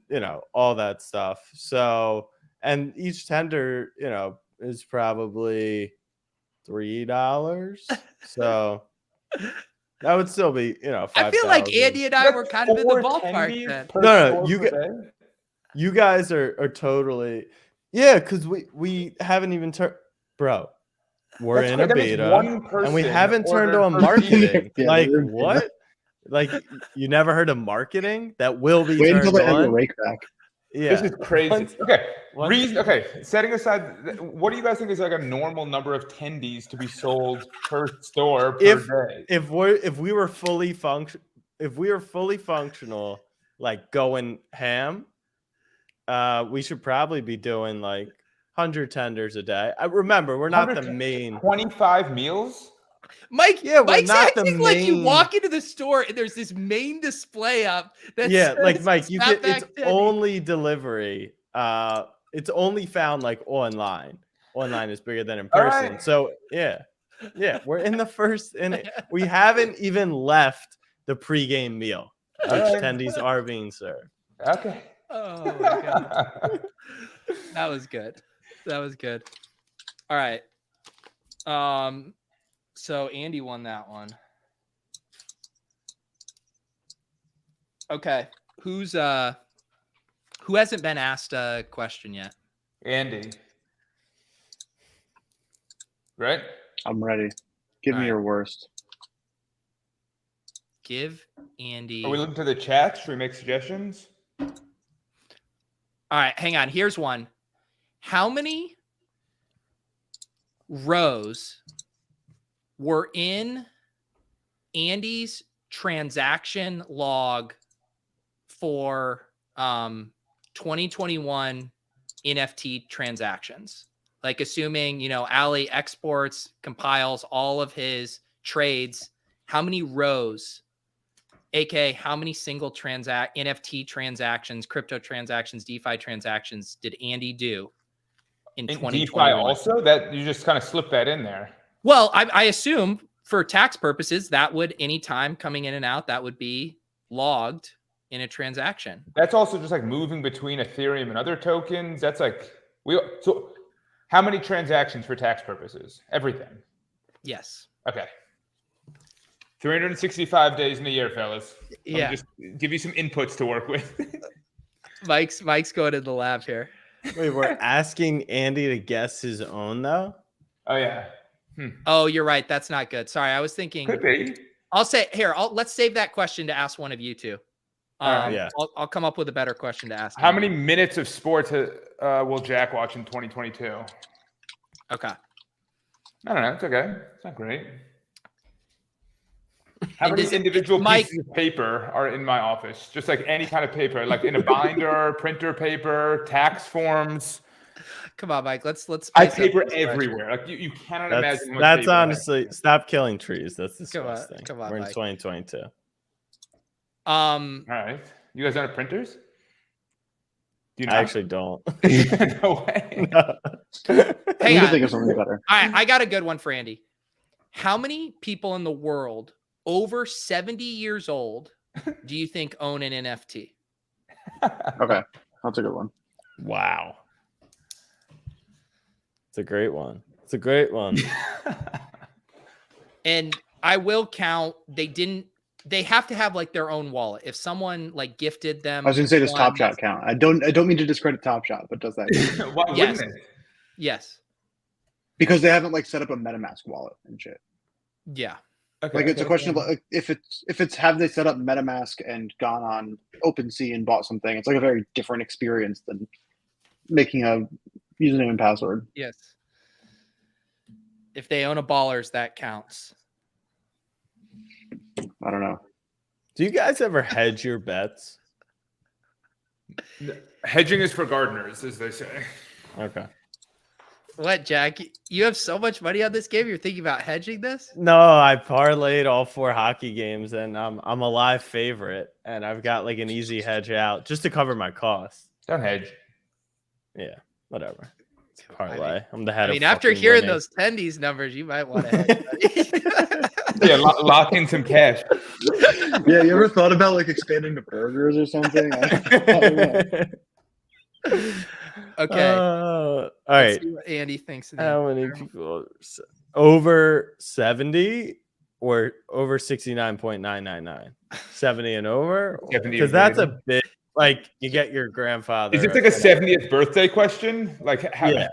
all that stuff. So, and each tender, is probably $3. So that would still be, 5,000. I feel like Andy and I were kind of in the ballpark then. No, you guys are totally, because we haven't even turned, bro. We're in a beta, and we haven't turned on marketing. Yeah, like what? Like you never heard of marketing that will be Wait turned until they have on? the rake back. Yeah, This is crazy. Okay. What? Okay. Setting aside, what do you guys think is like a normal number of tendies to be sold per store per day? If we were fully functional, like going ham, we should probably be doing like 100 tenders a day. I remember we're not the main 25 meals. Mike, Yeah, we're Mike's not the acting like you main- walk into the store and there's this main display up. That like says Mike, you get it's Snapback Tendy. only delivery. It's only found like online. Online is bigger than in All person. right. So yeah. Yeah, we're in the first inning. We haven't even left the pregame meal, which tendies are being served. Okay. Oh my god. That was good. That was good. All right. So Andy won that one. Okay. Who hasn't been asked a question yet? Andy. Right? I'm ready. Give me All right. your worst. Give Andy. Are we looking to the chat? Should we make suggestions? All right, hang on. Here's one. How many rows were in Andy's transaction log for 2021 NFT transactions? Like assuming, Ali exports, compiles all of his trades, how many rows, aka how many single NFT transactions, crypto transactions, DeFi transactions did Andy do in 2021? DeFi also? That you just kind of slip that in there. Well, I assume for tax purposes, that would anytime coming in and out, that would be logged in a transaction. That's also just like moving between Ethereum and other tokens. That's like so how many transactions for tax purposes? Everything. Yes. Okay. 365 days in a year, fellas. Yeah. Just give you some inputs to work with. Mike's going to the lab here. Wait, we're asking Andy to guess his own though? Oh yeah. Oh, you're right. That's not good. Sorry, I was thinking. Could be. I'll say here. Let's save that question to ask one of you two. Yeah. I'll come up with a better question to ask. How many minutes of sports will Jack watch in 2022? Okay. I don't know. It's okay. It's not great. How many individual pieces of paper are in my office? Just like any kind of paper, like in a binder, printer paper, tax forms. Come on, Mike. Let's. I have paper everywhere. Like you cannot imagine. That's honestly, stop killing trees. That's disgusting. Come on, we're in Mike. 2022. All right. You guys don't have printers? Do you not? I actually don't. No way. No. Hang on. Think of something better. I got a good one for Andy. How many people in the world over 70 years old do you think own an NFT? Okay, that's a good one. Wow. It's a great one. It's a great one. And I will count. They have to have like their own wallet. If someone like gifted them. I was gonna say, does Top Shot count? I don't mean to discredit Top Shot, but does that count? Why Yes. wouldn't it? Yes. Because they haven't like set up a MetaMask wallet and shit. Yeah. Okay, Like it's a question of like if it's have they set up MetaMask and gone on OpenSea and bought something? It's like a very different experience than making a username and password. Yes. If they own a Ballers, that counts. I don't know. Do you guys ever hedge your bets? Hedging is for gardeners, as they say. Okay. What, Jack? You have so much money on this game. You're thinking about hedging this? No, I parlayed all 4 hockey games, and I'm a live favorite, and I've got like an easy hedge out just to cover my costs. Don't hedge. Yeah, whatever. It's a parlay. I'm the head. I mean, of after fucking hearing winning. those tendies numbers, you might want to hedge. Yeah, lock in some cash. Yeah, you ever thought about like expanding to burgers or something? I don't know. Okay. All Let's right. see what Andy thinks. How many people over 70 or over 69.999? 70 and over? 70 Because that's a big, like, you get your grandfather. Is it like a 70th birthday question? Like, how? Yeah.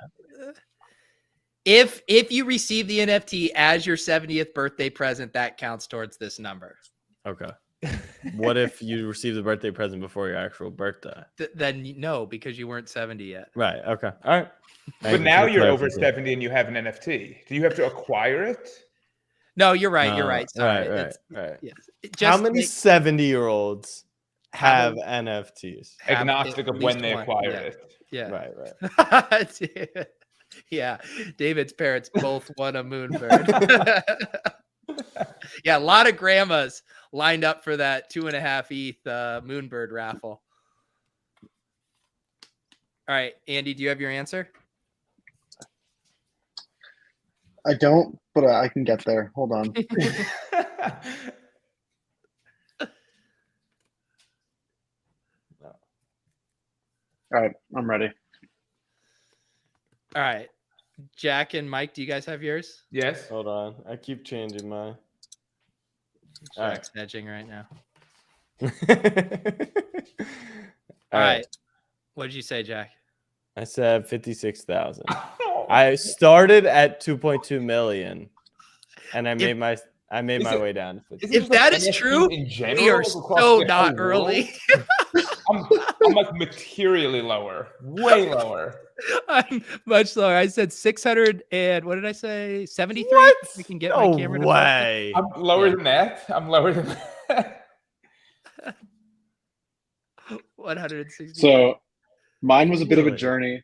If you receive the NFT as your 70th birthday present, that counts towards this number. Okay. What if you receive the birthday present before your actual birthday? Then no, because you weren't 70 yet. Right. Okay. All right. But now you're over 70 and you have an NFT. Do you have to acquire it? No, you're right. You're right. Sorry. Right. Yes. How many 70-year-olds have NFTs? Agnostic of when they acquire it. Yeah. Right. Yeah. David's parents both won a Moonbird. Yeah, a lot of grandmas lined up for that 2.5 ETH Moonbird raffle. All right, Andy, do you have your answer? I don't, but I can get there. Hold on. All right, I'm ready. All right. Jack and Mike, do you guys have yours? Yes. Hold on. I keep changing mine. Jack's hedging right now. All right. What did you say, Jack? I said 56,000. I started at 2.2 million, and I made my way down to 50. If that is true, we are so not early. I'm like materially lower, way lower. I'm much lower. I said 600 and what did I say? 73. What? We can get No my camera to way. I'm lower than that. I'm lower than that. 160. So mine was a bit of a Really? journey.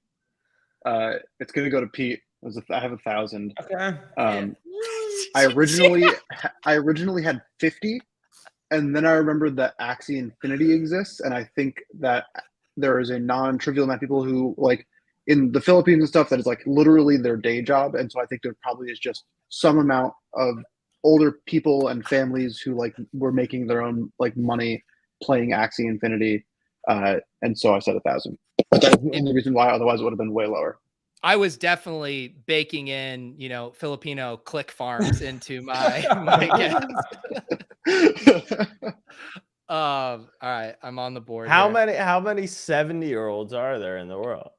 It's gonna go to Pete. I have 1,000. Okay. I originally had 50, and then I remembered that Axie Infinity exists, and I think that there is a non-trivial amount of people who, like, in the Philippines and stuff, that is like literally their day job, and so I think there probably is just some amount of older people and families who like were making their own like money playing Axie Infinity, and so I said 1,000. But that's the only reason why. Otherwise, it would have been way lower. I was definitely baking in, Filipino click farms into my guess. All right, I'm on the board. How here. many 70-year-olds are there in the world?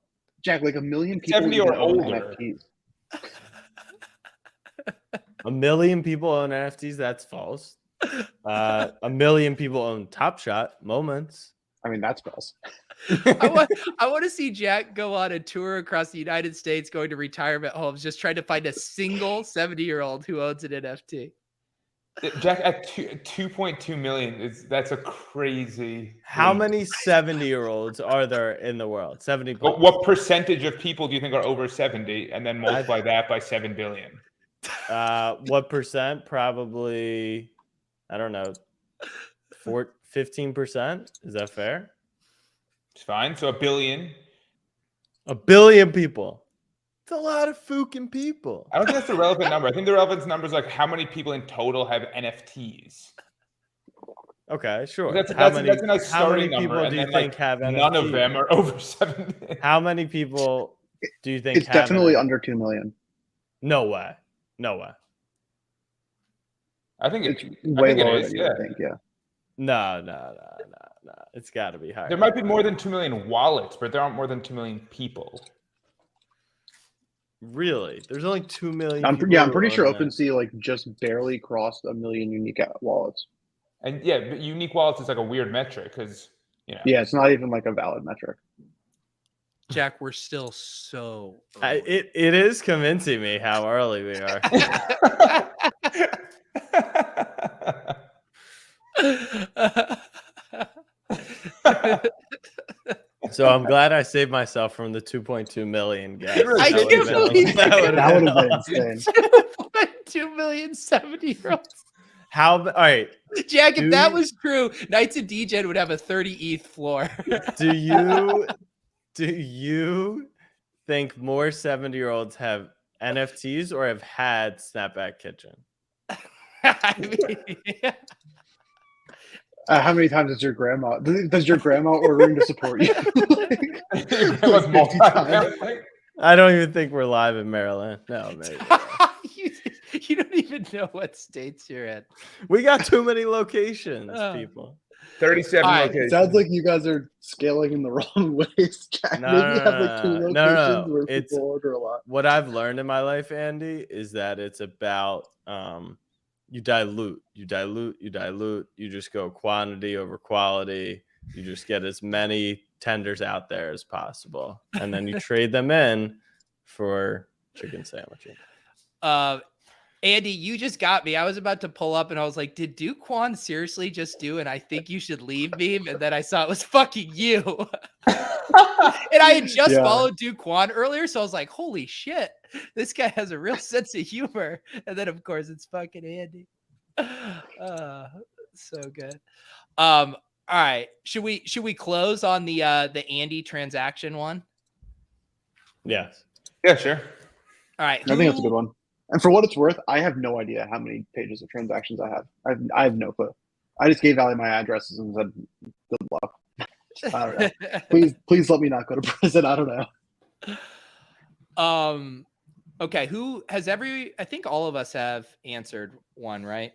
Jack, like 1 million people 70 or even own older. NFTs. 1 million people own NFTs. That's false. 1 million people own Top Shot moments. I mean, that's false. I want to see Jack go on a tour across the United States, going to retirement homes, just trying to find a single 70-year-old who owns an NFT. Jack, at 2.2 million, that's a crazy. How many 70-year-olds are there in the world? 70. What percentage of people do you think are over 70, and then multiply that by 7 billion? What percent? Probably, I don't know, 15%. Is that fair? It's fine. So 1 billion. 1 billion people. It's a lot of fucking people. I don't think that's the relevant number. I think the relevant number is like how many people in total have NFTs. Okay, sure. That's a nice starting number. People do you think have NFTs? None of them are over 70. How many people do you think It's have definitely NFTs? under 2 million. No way. No way. I think It's I way think lower it is. than you would think. Yeah. No. It's got to be higher. There might be more than 2 million wallets, but there aren't more than 2 million people. Really? There's only 2 million. I'm people pretty who sure own that. OpenSea like just barely crossed 1 million unique wallets. And yeah, but unique wallets is like a weird metric because Yeah, it's not even like a valid metric. Jack, we're still so. It is convincing me how early we are. So I'm glad I saved myself from the 2.2 million guys. I can't believe That would have been insane. 2 million 70-year-olds. All right. Jack, if that was true, Knights of Degen would have a 30 ETH floor. Do you think more 70-year-olds have NFTs or have had Snapback Kitchen? How many times does your grandma ordering to support you? It was 50 times. I don't even think we're live in Maryland. No, maybe. You don't even know what states you're in. We got too many locations, people. 37 locations. It sounds like you guys are scaling in the wrong ways, Jack. No, Maybe have like 2 locations no. where It's people order a lot. what I've learned in my life, Andy, is that it's about you dilute. You just go quantity over quality. You just get as many tenders out there as possible, and then you trade them in for chicken sandwiches. Andy, you just got me. I was about to pull up and I was like, did Duquan seriously just do and I think you should leave meme? And then I saw it was fucking you. And I had just followed Duquan earlier. So I was like, holy shit, this guy has a real sense of humor. And then of course it's fucking Andy. So good. All right. Should we close on the Andy transaction one? Yes. Yeah, sure. All right. I think that's a good one. And for what it's worth, I have no idea how many pages of transactions I have. I have no clue. I just gave Ali my addresses and said, "Good luck." I don't know. Please let me not go to prison. I don't know. Okay. Who has I think all of us have answered one, right?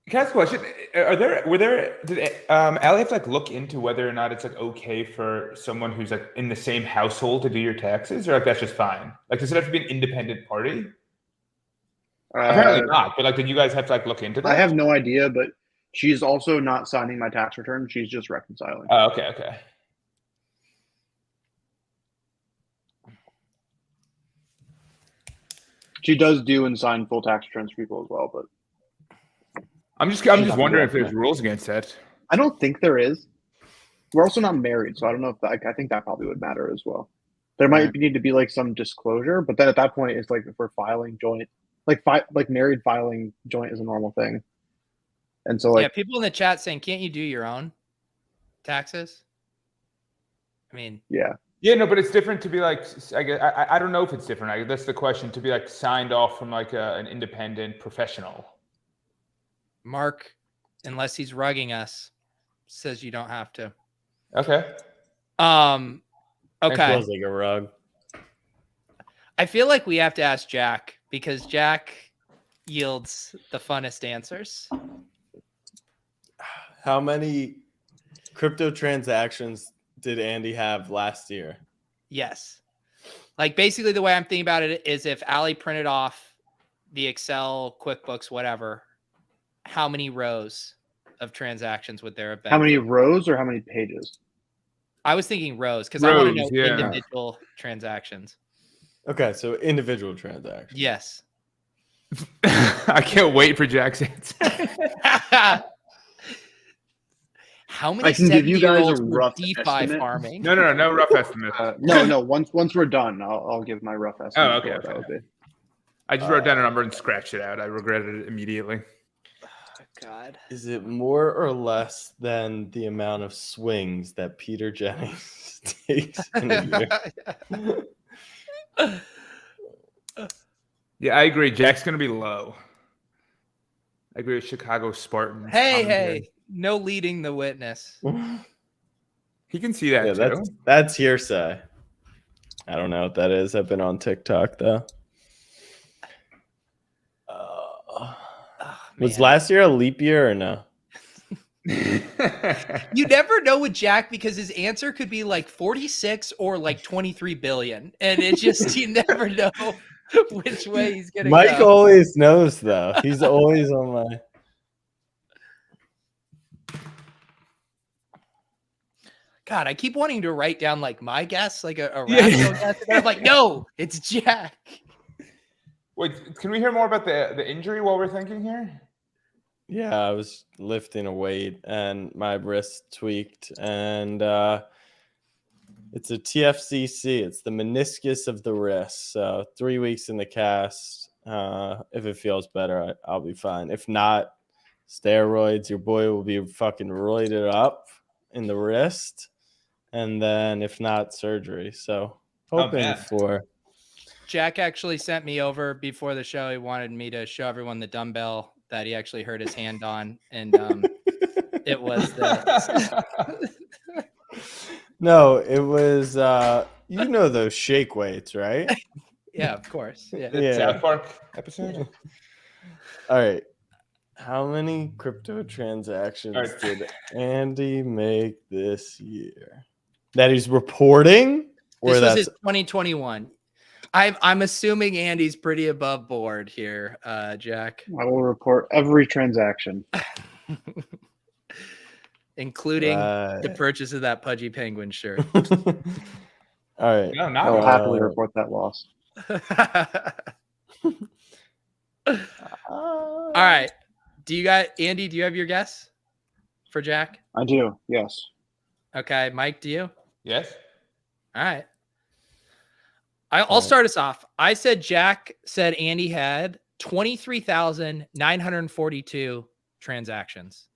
Can I ask a question? Did Ali have to like look into whether or not it's like okay for someone who's like in the same household to do your taxes, or like that's just fine? Like, does it have to be an independent party? Apparently not. But like, did you guys have to like look into that? I have no idea, but she's also not signing my tax return. She's just reconciling. Oh, okay, okay. She does do and sign full tax returns for people as well, but I'm just wondering if there's rules against that. I don't think there is. We're also not married, so I don't know if that, I think that probably would matter as well. There might need to be like some disclosure, but then at that point, it's like if we're filing joint, like married filing joint is a normal thing. And so, like, yeah, people in the chat saying, "Can't you do your own taxes?" I mean, yeah, no, but it's different to be like. I don't know if it's different. That's the question. To be like signed off from like an independent professional. Mark, unless he's rugging us, says you don't have to. Okay. Okay. It feels like a rug. I feel like we have to ask Jack because Jack yields the funnest answers. How many crypto transactions did Andy have last year? Yes. Like basically the way I'm thinking about it is if Ali printed off the Excel, QuickBooks, whatever, how many rows of transactions would there have been? how many rows or how many pages? I was thinking rows because I want to know yeah. individual transactions. Okay, so individual transactions. Yes. I can't wait for Jack's answer. How many I can give you guys a 70-year-olds were rough DeFi estimate. farming? No rough estimate. No. Once we're done, I'll give my rough estimate. Oh, okay, of what that okay. would be. I just wrote down a number and scratched it out. I regretted it immediately. Oh, God. Is it more or less than the amount of swings that Peter Jennings takes in a year? Yeah, I agree. Jack's going to be low. I agree with Chicago Spartans. Hey, no leading the witness. He can see that Yeah, too. that's hearsay. I don't know what that is. I've been on TikTok though. Was last year a leap year or no? You never know with Jack because his answer could be like 46 or like 23 billion. And it's just, you never know which way he's going to go. Mike always knows though. He's always on my. God, I keep wanting to write down like my guess, like a rational guess. And I'm like, no, it's Jack. Wait, can we hear more about the injury while we're thinking here? Yeah, I was lifting a weight and my wrist tweaked, and it's a TFCC. It's the meniscus of the wrist. So 3 weeks in the cast. If it feels better, I'll be fine. If not, steroids. Your boy will be fucking roided up in the wrist, and then if not, surgery. So hoping for. Jack actually sent me over before the show. He wanted me to show everyone the dumbbell that he actually hurt his hand on, and it was the. No, it was those shake weights, right? Yeah, of course. Yeah. The South Park episode. All right. How many crypto transactions did Andy make this year? That he's reporting, or this was that's his 2021. I'm assuming Andy's pretty above board here, Jack. I will report every transaction, including the purchase of that Pudgy Penguin shirt. All right. No, not I will happily report that loss. All right. Andy, do you have your guess for Jack? I do, yes. Okay. Mike, do you? Yes. All right. I'll start us off. I said Jack said Andy had 23,942 transactions.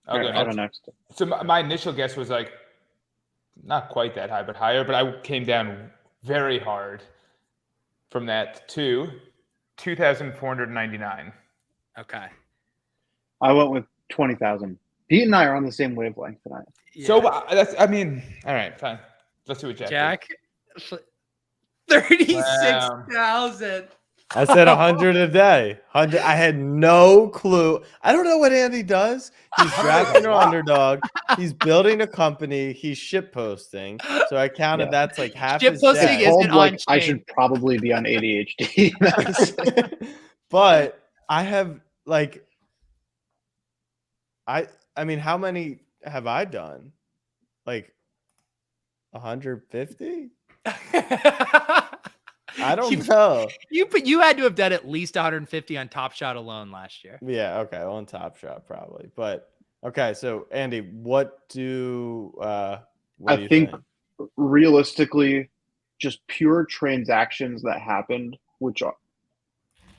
Okay. I'll go next. So my initial guess was like not quite that high, but higher. But I came down very hard from that to 2,499. Okay. I went with 20,000. Pete and I are on the same wavelength tonight. Yeah. So that's, I mean, all right, fine. Let's see what Jack did. 36,000. I said 100 a day. 100. I had no clue. I don't know what Andy does. He's drafting an underdog. He's building a company. He's shit posting. So I counted that's like half Shit his posting day. is- Called, isn't like, on I chain. should probably be on ADHD. But I have like I mean, how many have I done? Like 150? I don't know. You had to have done at least 150 on Top Shot alone last year. Yeah, okay, on Top Shot probably. But okay, so Andy, what do you think realistically, just pure transactions that happened, which are,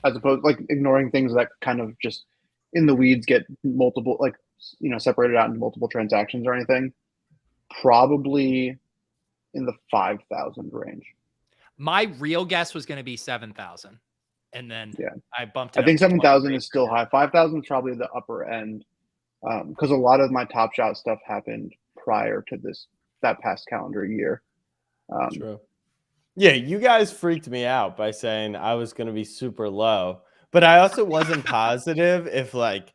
as opposed, like, ignoring things that kind of just in the weeds get multiple, like, you know, separated out into multiple transactions or anything, probably in the 5,000 range. My real guess was going to be 7,000, and then I bumped it. I think up to 7,000 is still 23. high. 5,000 is probably the upper end, because a lot of my Top Shot stuff happened prior to that past calendar year. True. Yeah, you guys freaked me out by saying I was going to be super low, but I also wasn't positive if like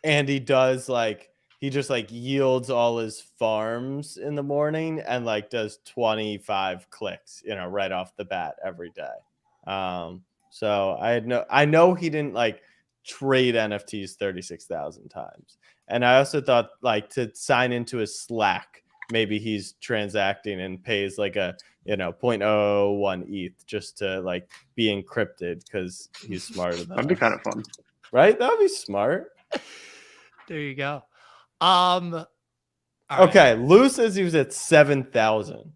Andy does like he just like yields all his farms in the morning and like does 25 clicks, you know, right off the bat every day. So I know he didn't like trade NFTs 36,000 times. And I also thought like to sign into his Slack, maybe he's transacting and pays like a, you know, 0.01 ETH just to like be encrypted because he's smarter than That'd be us. kind of fun. Right? That would be smart. There you go. Okay, right. Lou says he was at 7,000.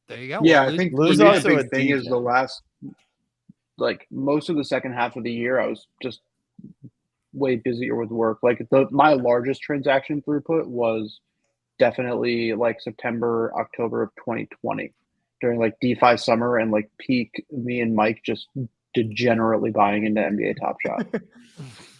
There you go. Yeah, Well, I think Lou's for me, also the a big thing is the DJ. last, like, most of the second half of the year, I was just way busier with work. Like, my largest transaction throughput was definitely like September, October of 2020 during like DeFi summer and like peak me and Mike just degenerately buying into NBA Top Shot.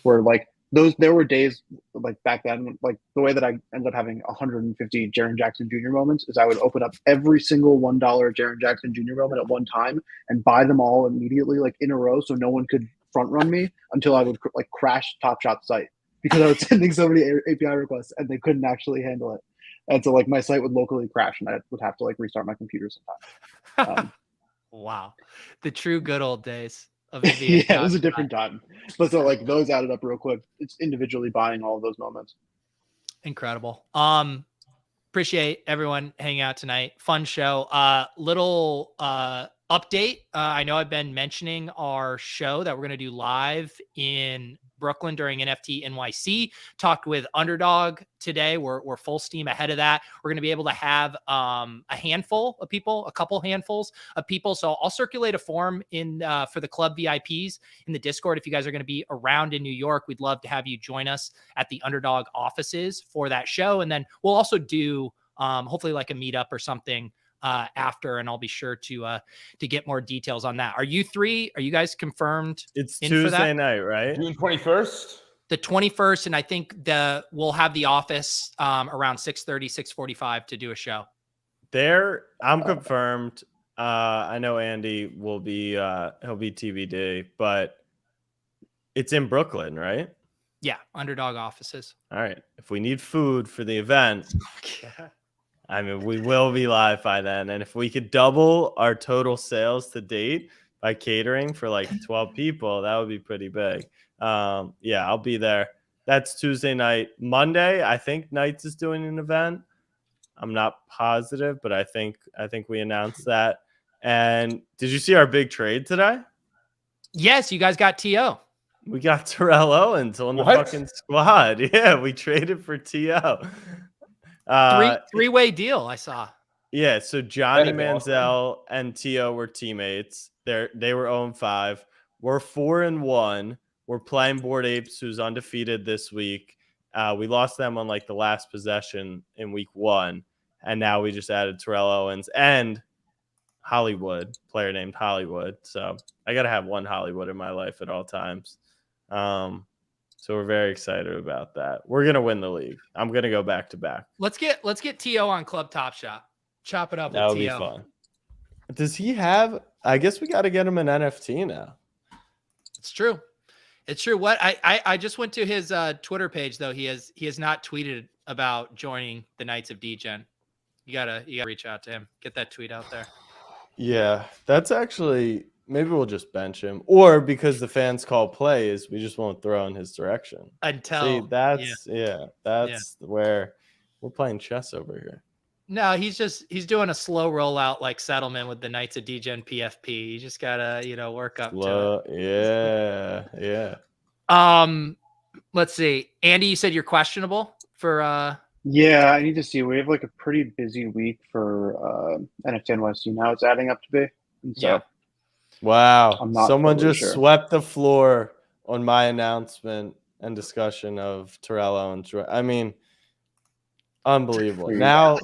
Where like there were days like back then, like the way that I ended up having 150 Jaren Jackson Jr. moments is I would open up every single $1 Jaren Jackson Jr. moment at one time and buy them all immediately, like in a row, so no one could front run me until I would like crash Top Shot site because I was sending so many API requests and they couldn't actually handle it. And so like my site would locally crash and I would have to like restart my computer sometimes. Wow. The true good old days of NBA. Yeah, it was a different time. But so like those added up real quick. It's individually buying all of those moments. Incredible. Appreciate everyone hanging out tonight. Fun show. Little update. I know I've been mentioning our show that we're going to do live in Brooklyn during NFT NYC. Talked with Underdog today. We're full steam ahead of that. We're going to be able to have a handful of people, a couple handfuls of people. So I'll circulate a form in for the club VIPs in the Discord. If you guys are going to be around in New York, we'd love to have you join us at the Underdog offices for that show. And then we'll also do hopefully like a meetup or something after, and I'll be sure to get more details on that. Are you guys confirmed? It's Tuesday night, right? June 21st. The 21st, and I think we'll have the office around 6:30, 6:45 to do a show. I'm confirmed. I know Andy will be he'll be TBD, but it's in Brooklyn, right? Yeah, Underdog offices. All right. If we need food for the event, I mean, we will be live by then. And if we could double our total sales to date by catering for like 12 people, that would be pretty big. Yeah, I'll be there. That's Tuesday night. Monday, I think Knights is doing an event. I'm not positive, but I think we announced that. And did you see our big trade today? Yes, you guys got TO. We got Terrell Owens on the fucking squad. Yeah, we traded for TO. Three-way deal, I saw. Yeah, so Johnny Manziel and TO were teammates. They were 0-5. We're 4-1. We're playing Bored Apes, who's undefeated this week. We lost them on like the last possession in week 1. And now we just added Terrell Owens and Hollywood, player named Hollywood. So I got to have one Hollywood in my life at all times. So we're very excited about that. We're going to win the league. I'm going to go back to back. Let's get T.O. on Club Top Shot. Chop it up That'll with be T.O. fun. Does he have, I guess we got to get him an NFT now. It's true. It's true. What I just went to his Twitter page though. He has not tweeted about joining the Knights of Degen. You gotta reach out to him. Get that tweet out there. Yeah, that's actually, maybe we'll just bench him, or because the fans call plays, we just won't throw in his direction. Until See, that's where we're playing chess over here. No, he's doing a slow rollout like settlement with the Knights of Degen PFP. You just gotta, work up to it. Yeah. Let's see. Andy, you said you're questionable for Yeah, I need to see. We have like a pretty busy week for NFT NYC now. It's adding up to be. And so, Yeah. Wow. I'm not Someone totally just sure. swept the floor on my announcement and discussion of Terrell Owens. I mean, unbelievable. Now,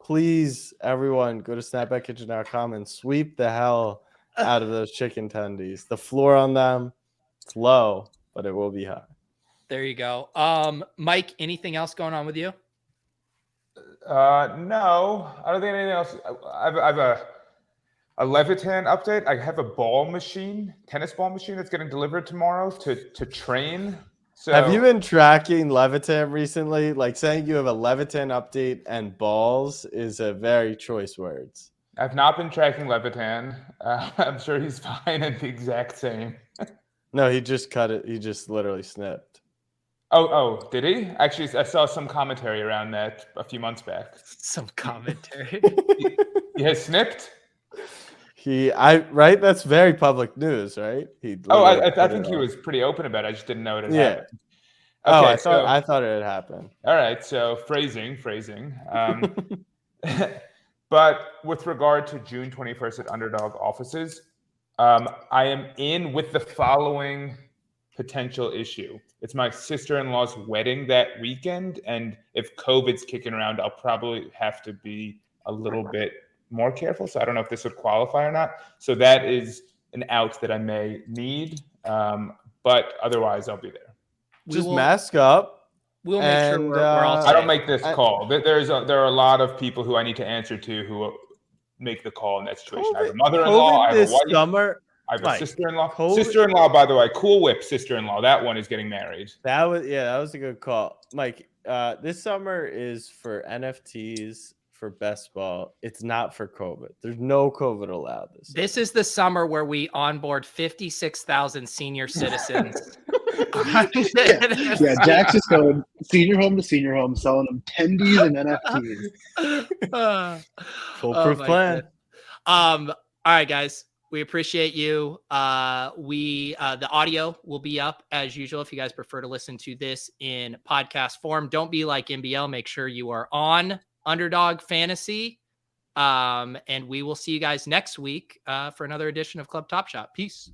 please, everyone, go to snapbackkitchen.com and sweep the hell out of those chicken tendies. The floor on them, it's low, but it will be high. There you go. Mike, anything else going on with you? No, I don't think anything else. I have a Levitan update. I have a tennis ball machine that's getting delivered tomorrow to train. So have you been tracking Levitan recently? Like saying you have a Levitan update and balls is a very choice words. I've not been tracking Levitan. I'm sure he's fine and the exact same. No, he just cut it. He just literally snipped. Oh, did he? Actually, I saw some commentary around that a few months back. Some commentary. He has snipped? Right? That's very public news, right? I think he was pretty open about it. I just didn't know it had happened. Okay, I thought it had happened. All right, so phrasing. But with regard to June 21st at Underdog offices, I am in with the following potential issue. It's my sister-in-law's wedding that weekend, and if COVID's kicking around, I'll probably have to be a little bit more careful. So I don't know if this would qualify or not. So that is an out that I may need, but otherwise I'll be there. Just mask up. We'll make sure we're all safe. I don't make this call. There are a lot of people who I need to answer to who make the call in that situation. I have a mother-in-law. I have a wife. Summer, I have a sister-in-law. Sister-in-law, by the way, Cool Whip sister-in-law. That one is getting married. That was a good call, Mike. This summer is for NFTs for best ball. It's not for COVID. There's no COVID allowed this summer. This is the summer where we onboard 56,000 senior citizens. Yeah, Jack's just going senior home to senior home, selling them tendies and NFTs. Foolproof plan. All right, guys. We appreciate you. The audio will be up as usual if you guys prefer to listen to this in podcast form. Don't be like MBL. Make sure you are on Underdog Fantasy. And we will see you guys next week for another edition of Club Top Shot. Peace.